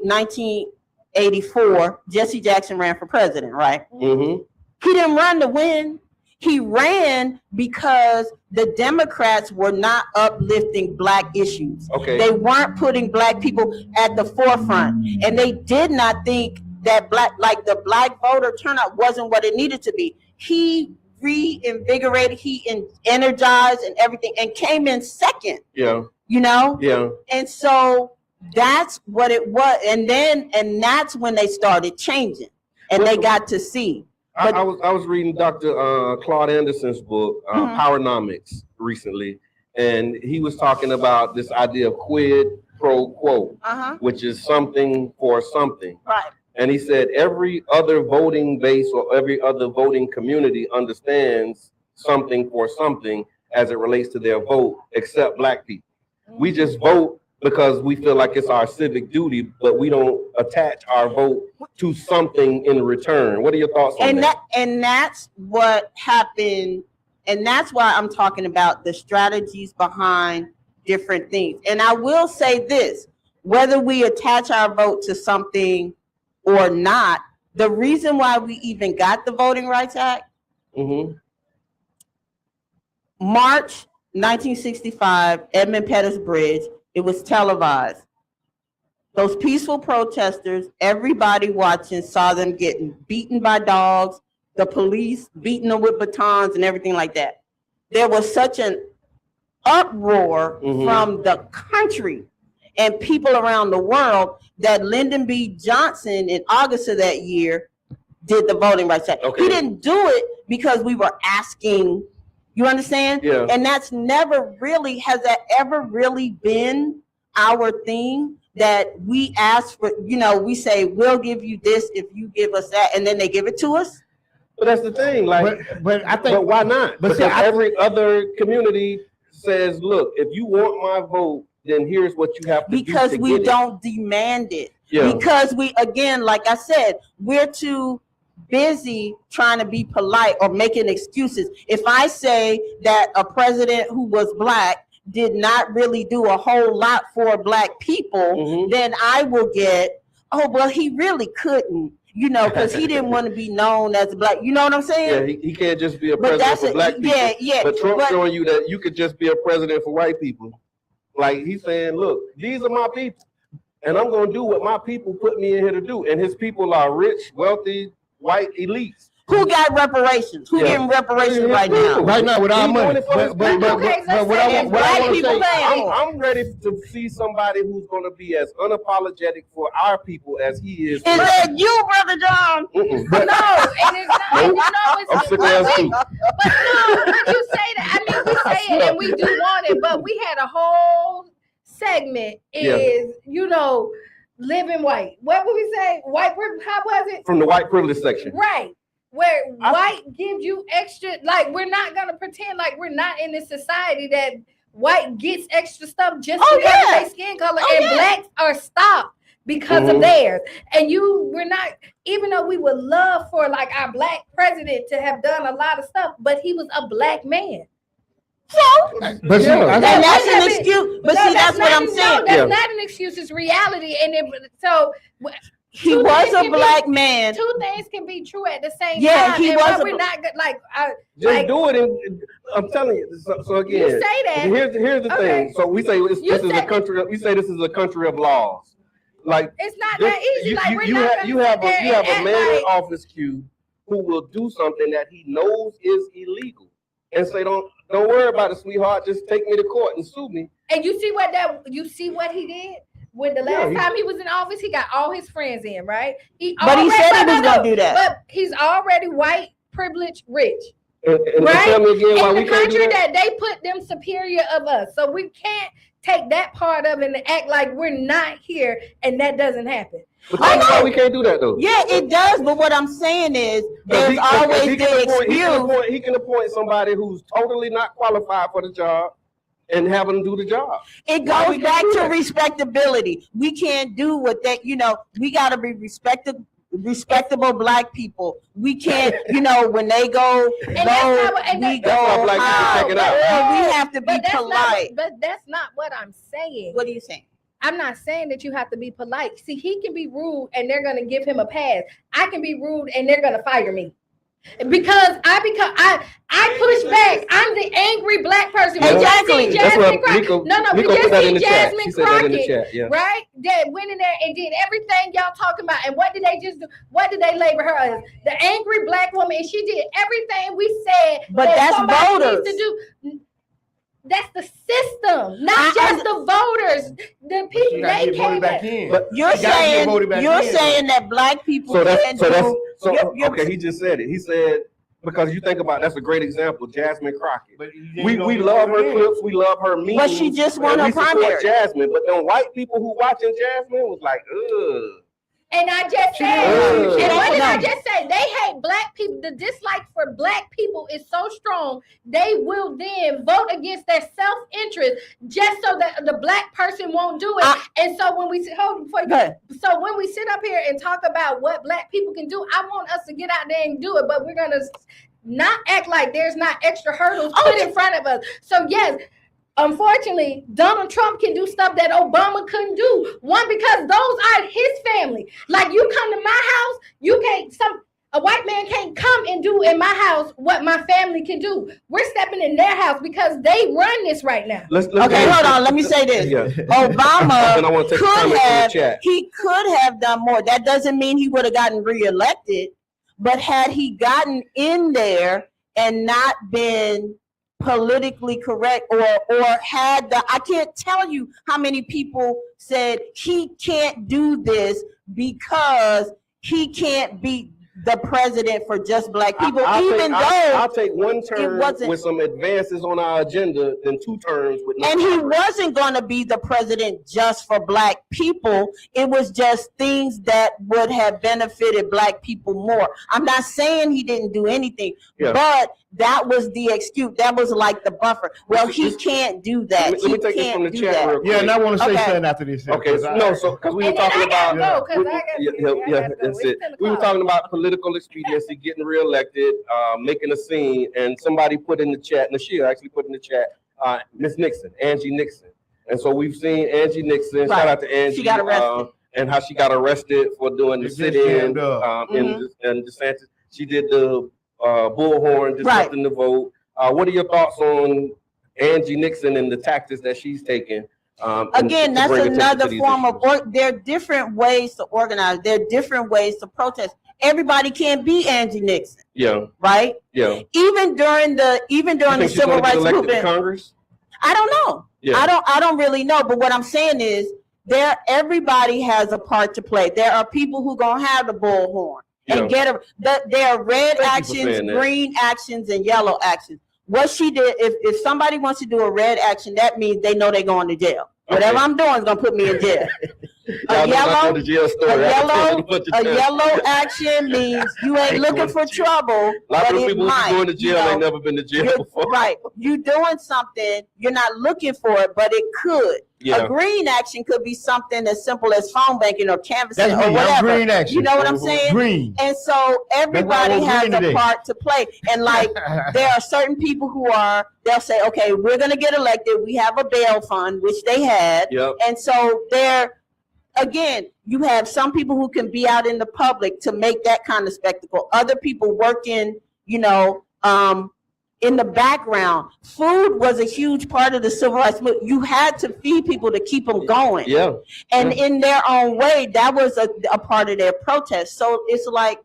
1984, Jesse Jackson ran for president, right? He didn't run to win. He ran because the Democrats were not uplifting black issues. Okay. They weren't putting black people at the forefront. And they did not think that the black voter turnout wasn't what it needed to be. He reinvigorated, he energized and everything and came in second. Yeah. Yeah. And so that's what it was. And that's when they started changing and they got to see. I was reading Dr. Claude Anderson's book, Powernomics, recently, and he was talking about this idea of quid pro quo, which is something for something. Right. And he said every other voting base or every other voting community understands something for something as it relates to their vote, except black people. We just vote because we feel like it's our civic duty, but we don't attach our vote to something in return. What are your thoughts on that? And that's what happened. And that's why I'm talking about the strategies behind different things. And I will say this, whether we attach our vote to something or not, the reason why we even got the Voting Rights Act, March 1965, Edmund Pettus Bridge, it was televised. Those peaceful protesters, everybody watching, saw them getting beaten by dogs, the police beating them with batons and everything like that. There was such an uproar from the country and people around the world that Lyndon B. Johnson in August of that year did the Voting Rights Act. Okay. He didn't do it because we were asking. You understand? Yeah. And that's never really, has that ever really been our thing, that we ask for, we say, we'll give you this if you give us that, and then they give it to us? But that's the thing, like, but I think, but why not? but Because see, every other community says, look, if you want my vote, then here's what you have to do Because to we get don't demand it. Yeah. Because we, again, like I said, we're too busy trying to be polite or making excuses. If I say that a president who was black did not really do a whole lot for black people, then I will get, oh, well, he really couldn't, because he didn't want to be known as black. You know what I'm saying? Yeah, he can't just be a president for black people. Yeah. But Trump's showing you that you could just be a president for white people. Like, he's saying, look, these are my people, and I'm going to do what my people put me in here to do. And his people are rich, wealthy, white elites. Who got reparations? Who getting reparations right now? Right now with our money. But what I want to say, I'm ready to see somebody who's going to be as unapologetic for our people as he is. Is that you, Brother John? But No, and it's not. It's I'm sick of that too. But no, when you say that, I mean, we say it and we do want it, but we had a whole segment is, living white. What would we say? White, how was it? From the white privilege section. Right. Where white gives you extra, like, we're not going to pretend like we're not in this society that white gets extra stuff just because of their skin color, and blacks are stopped because of theirs. And we're not, even though we would love for like our black president to have done a lot of stuff, but he was a black man. So, that's an excuse. But see, that's what I'm saying. No, that's not an excuse. It's reality. And he was a black man. Two things can be true at the same time. Yeah, he was. We're not good. Just do it. And I'm telling you. So again, you say that. Here's the thing. So we say this is a country. We say this is a country of laws. Like, it's not that easy. You have a man in office queue who will do something that he knows is illegal, and say, don't worry about it, sweetheart. Just take me to court and sue me. And you see what he did? When the last time he was in office, he got all his friends in, right? He said he was going to do that. But he's already white, privileged, rich. And right? Tell me again why in we the can't do country that? that they put them superior of us. So we can't take that part of it and act like we're not here, and that doesn't happen. But tell me why we can't do that, though. Yeah, it does. But what I'm saying is there's always the excuse. He can appoint somebody who's totally not qualified for the job and have them do the job. It goes back to respectability. We can't do what that, we got to be respectable black people. We can't, when they go, we have to be polite. But that's not what I'm saying. What are you saying? I'm not saying that you have to be polite. See, he can be rude and they're going to give him a pass. I can be rude and they're going to fire me. Because I push back. I'm the angry black person. Exactly. We just see Jasmine Crockett, right? That went in there and did everything y'all talking about. And what did they just do? What did they label her as? The angry black woman. And she did everything we said. But that's voters. To do. That's the system, not just the voters. The people they came back in. But you're saying that black people okay, he just said it. He said, because you think about, that's a great example, Jasmine Crockett. We love her clips, we love her memes. But she just won her primary. Jasmine, but then white people who watching Jasmine was like, ugh. And I just said, what did I just say? They hate black people. The dislike for black people is so strong, they will then vote against their self-interest just so that the black person won't do it. And so when we sit up here and talk about what black people can do, I want us to get out there and do it, but we're gonna not act like there's not extra hurdles put in front of us. So yes. Unfortunately, Donald Trump can do stuff that Obama couldn't do. One, because those are his family. Like, you come to my house, a white man can't come and do in my house what my family can do. We're stepping in their house because they run this right now. Hold on. Let me say this. Yeah. Obama could have done more. That doesn't mean he would have gotten reelected. But had he gotten in there and not been politically correct or had I can't tell you how many people said he can't do this because he can't be the president for just black people, I'll take one term wasn't- with some advances on our agenda than 2 terms with no and he progress. wasn't going to be the president just for black people. It was just things that would have benefited black people more. I'm not saying he didn't do anything, Yeah. but that was the excuse. That was like the buffer. Well, he can't do that. Let me take this from the chat real quick. Yeah, and I want to say Okay. something after this. Okay, so because we were And then talking I gotta about go, 'cause I gotta go. that's It's it. 10 We were o'clock. talking about political expediency, getting reelected, making a scene, and somebody put in the chat, Nashia actually put in the chat, Miss Nixon, Angie Nixon, and so we've seen Angie Nixon. Right. Shout out to Angie. She got arrested. And how she got arrested for doing the They just sit-in jammed up. in DeSantis. She did the bullhorn, disrupting the vote. What are your thoughts on Angie Nixon and the tactics that she's taking? Again, that's another form of, there are different ways to organize. There are different ways to protest. Everybody can't be Angie Nixon, Yeah, right? yeah. Even during the You think she's civil gonna get rights elected to movement. Congress? I don't know. Yeah. I don't really know. But what I'm saying is everybody has a part to play. There are people who gonna have the bullhorn and there are red Thank you for actions, saying that. green actions, and yellow actions. What she did, if somebody wants to do a red action, that means they know they're going to jail. Whatever I'm doing is gonna put me in jail. Y'all know about the jail story. A yellow action means you ain't looking for trouble, A lot but of it people who might. going to jail ain't never been to jail before. Right. You doing something, you're not looking for it, but it could. Yeah. A green action could be something as simple as phone banking or canvassing That's or me. I'm whatever. green action. You know what I'm saying? Green. And so everybody That's why I has vote a green today. part to play. And like there are certain people they'll say, okay, we're gonna get elected. We have a bail fund, which they had. Yep. And so again, you have some people who can be out in the public to make that kind of spectacle. Other people working, in the background. Food was a huge part of the civil rights movement. You had to feed people to keep them going. Yeah. And in their own way, that was a part of their protest. So it's like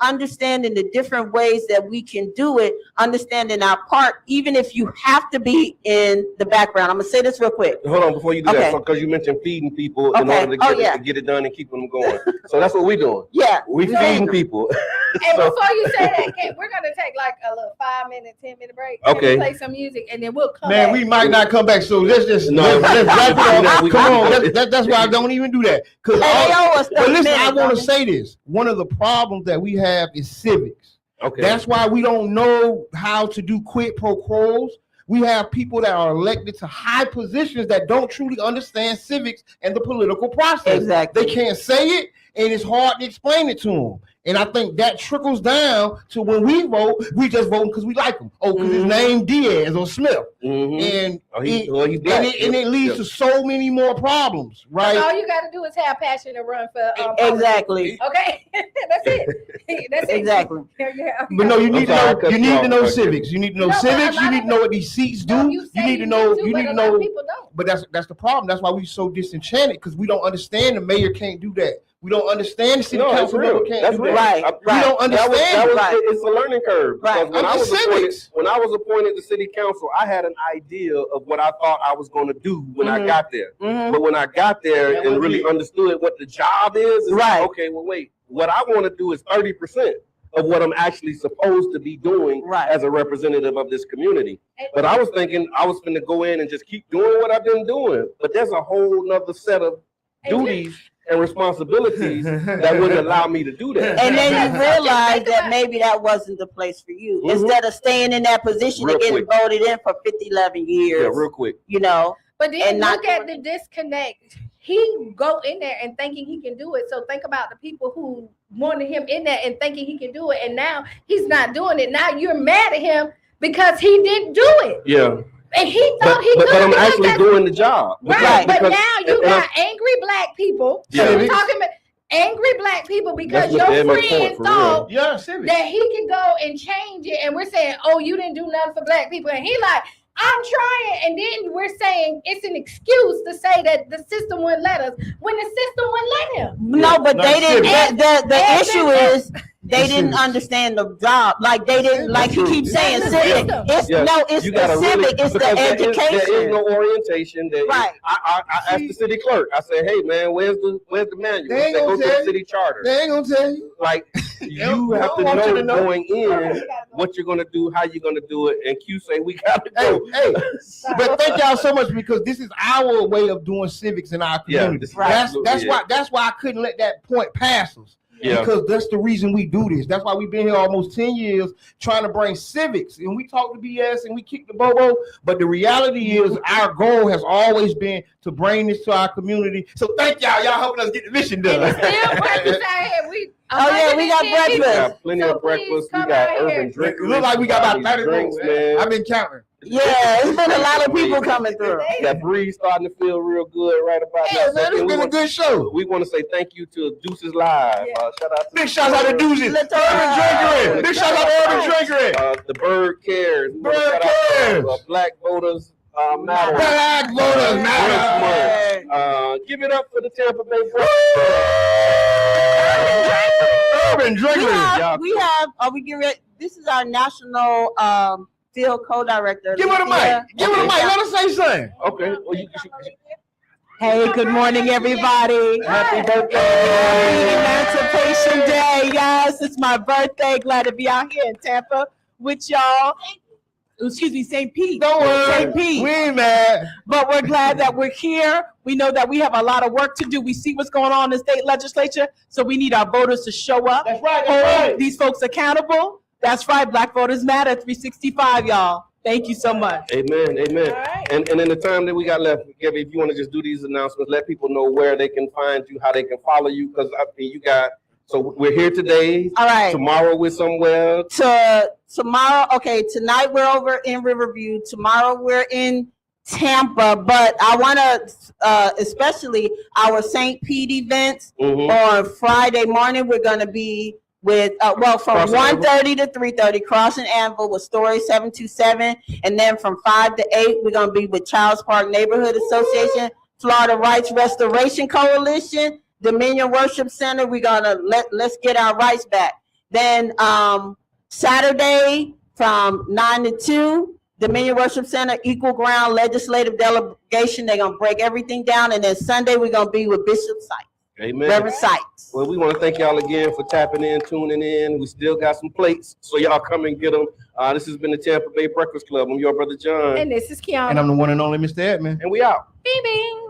understanding the different ways that we can do it, understanding our part, even if you have to be in the background. I'm gonna say this real quick. Hold on, before you do Okay. that, because you mentioned feeding people in Okay. order to Oh, yeah. get it done and keeping them going. So that's what we're doing. Yeah. We feeding people. And So- before you say that, we're gonna take like a little 5-minute, 10-minute break. And Okay. play some music, and then we'll come Man, back. we might not come back. So let's just No, let's wrap it up. we- Come on, that's why I don't even do that. Because Hey, they owe us but 30 listen, I minutes, want to don't say this. One of the problems that we have is civics. Okay. That's why we don't know how to do quid pro quos. We have people that are elected to high positions that don't truly understand civics and the political process. Exactly. They can't say it, and it's hard to explain it to them. And I think that trickles down to when we vote, we just vote because we like him. Oh, because his name Diaz or Smith. Mhm. And He's and black. it leads to so many more problems, right? All you gotta do is have passion and run for Exactly. Okay, that's it. That's it. Exactly. Yeah. But no, you need to I'm sorry, I know. cut You you need off. to know Okay. civics. You need to know No, but a civics. You lot need of to know what these seats do. No, You say need to know. do, You but need to a lot of know. people don't. But that's the problem. That's why we so disenchanted because we don't understand the mayor can't do that. We don't understand the city No, it's council real. member can't That's do real. that. Right. We don't understand. That was, Right. It's a learning curve. Right. Because I'm just civics. when I was appointed to city council, I had an idea of what I thought I was going to do when I Mhm. got there. Mhm. But when I got there That and was really it. understood what the job is, it's Right. like, okay, well, wait. What I want to do is 30% of what I'm actually supposed to be doing Right. as a representative of this community. But I was thinking I was going to go in and just keep doing what I've been doing. But there's a whole nother set of duties and responsibilities that wouldn't allow me to do that. And then you realize Think that about- maybe that wasn't the place for you. Mhm. Instead of staying in that position Real and getting quick. voted in for 11 years, Yeah, real quick. But then And not look at the disconnect. He go in there and thinking he can do it. So think about the people who wanted him in there and thinking he can do it, and now he's not doing it. Now you're mad at him because he didn't do it, Yeah. and he thought he But could. I'm because actually that's- doing the job. right. But Because- now you and got angry black people. Yeah. So we're talking about angry black people because That's what your they make friend point for thought Yeah, civics. that he can go and change it, and we're saying, "Oh, you didn't do nothing for black people," and he like, "I'm trying," and then we're saying it's an excuse to say that the system wouldn't let us when the system wouldn't let him. no, but No, they didn't. civics. The And issue is they It's didn't civics. understand the job. Like they didn't. Like you keep saying, That's the civic. system. It's Yeah, it's you the gotta civic. really- It's the because there is education. no orientation. Right. I asked the city clerk. I said, "Hey man, where's the manual?" They He ain't said, gonna "Go to tell the you. city charter." They ain't gonna tell you. Like You have to know going in what you're gonna do, how you're gonna do it, and Q say we gotta go. Hey, but thank y'all so much because this is our way of doing civics in our community. That's why I couldn't let that point pass us. Yeah. Because that's the reason we do this. That's why we've been here almost 10 years trying to bring civics. And we talk to BS and we kick the bobo. But the reality is our goal has always been to bring this to our community. So thank y'all. Y'all helping us get the mission done. And it's still breakfast out here. We got breakfast. We got plenty of breakfast. We got urban drinks. It looks like we got about 30 drinks, man. I've been counting. Yeah, it's been a lot of people coming through. That breeze starting to feel real good right about now. Man, it's been a good show. We want to say thank you to Deuces Live. Shout out to big shout out to Deuces. Urban Drinkery. Big shout out to Urban Drinkery. The Bird Cares. Bird Cares. Black Voters Matter. Black Voters Matter. Give it up for the Tampa Bay Breakfast Club. Urban Drinkery. We have. Are we getting ready? This is our national field co-director. Give her the mic. Give her the mic. Let her say something. Okay. Hey, good morning, everybody. Happy birthday. Emancipation Day. Yes, it's my birthday. Glad to be out here in Tampa with y'all. Excuse me, St. Pete. Don't worry. St. Pete. We ain't mad. But we're glad that we're here. We know that we have a lot of work to do. We see what's going on in the state legislature, so we need our voters to show up. That's right. Hold these folks accountable. That's right. Black Voters Matter 365, y'all. Thank you so much. Amen. Amen. Right. And in the time that we got left, Gabby, if you want to just do these announcements, let people know where they can find you, how they can follow you, because I mean, you got. So we're here today. All right. Tomorrow we're somewhere. Tomorrow, okay. Tonight we're over in Riverview. Tomorrow we're in Tampa. But I want to, especially our St. Pete events on Friday morning. We're going to be with from 1:30 to 3:30, Crossing Anvil with Story 727, and then from 5 to 8 we're gonna be with Childs Park Neighborhood Association, Florida Rights Restoration Coalition, Dominion Worship Center. We're gonna let's get our rights back. Then Saturday from 9 to 2, Dominion Worship Center, Equal Ground Legislative Delegation. They're gonna break everything down, and then Sunday we're gonna be with Bishop Sykes. Amen. Reverend Sykes. Well, we want to thank y'all again for tapping in, tuning in. We still got some plates, so y'all come and get them. This has been the Tampa Bay Breakfast Club. I'm your brother John. And this is Kiana. And I'm the one and only Mr. Edmund. And we out. Bing, bing.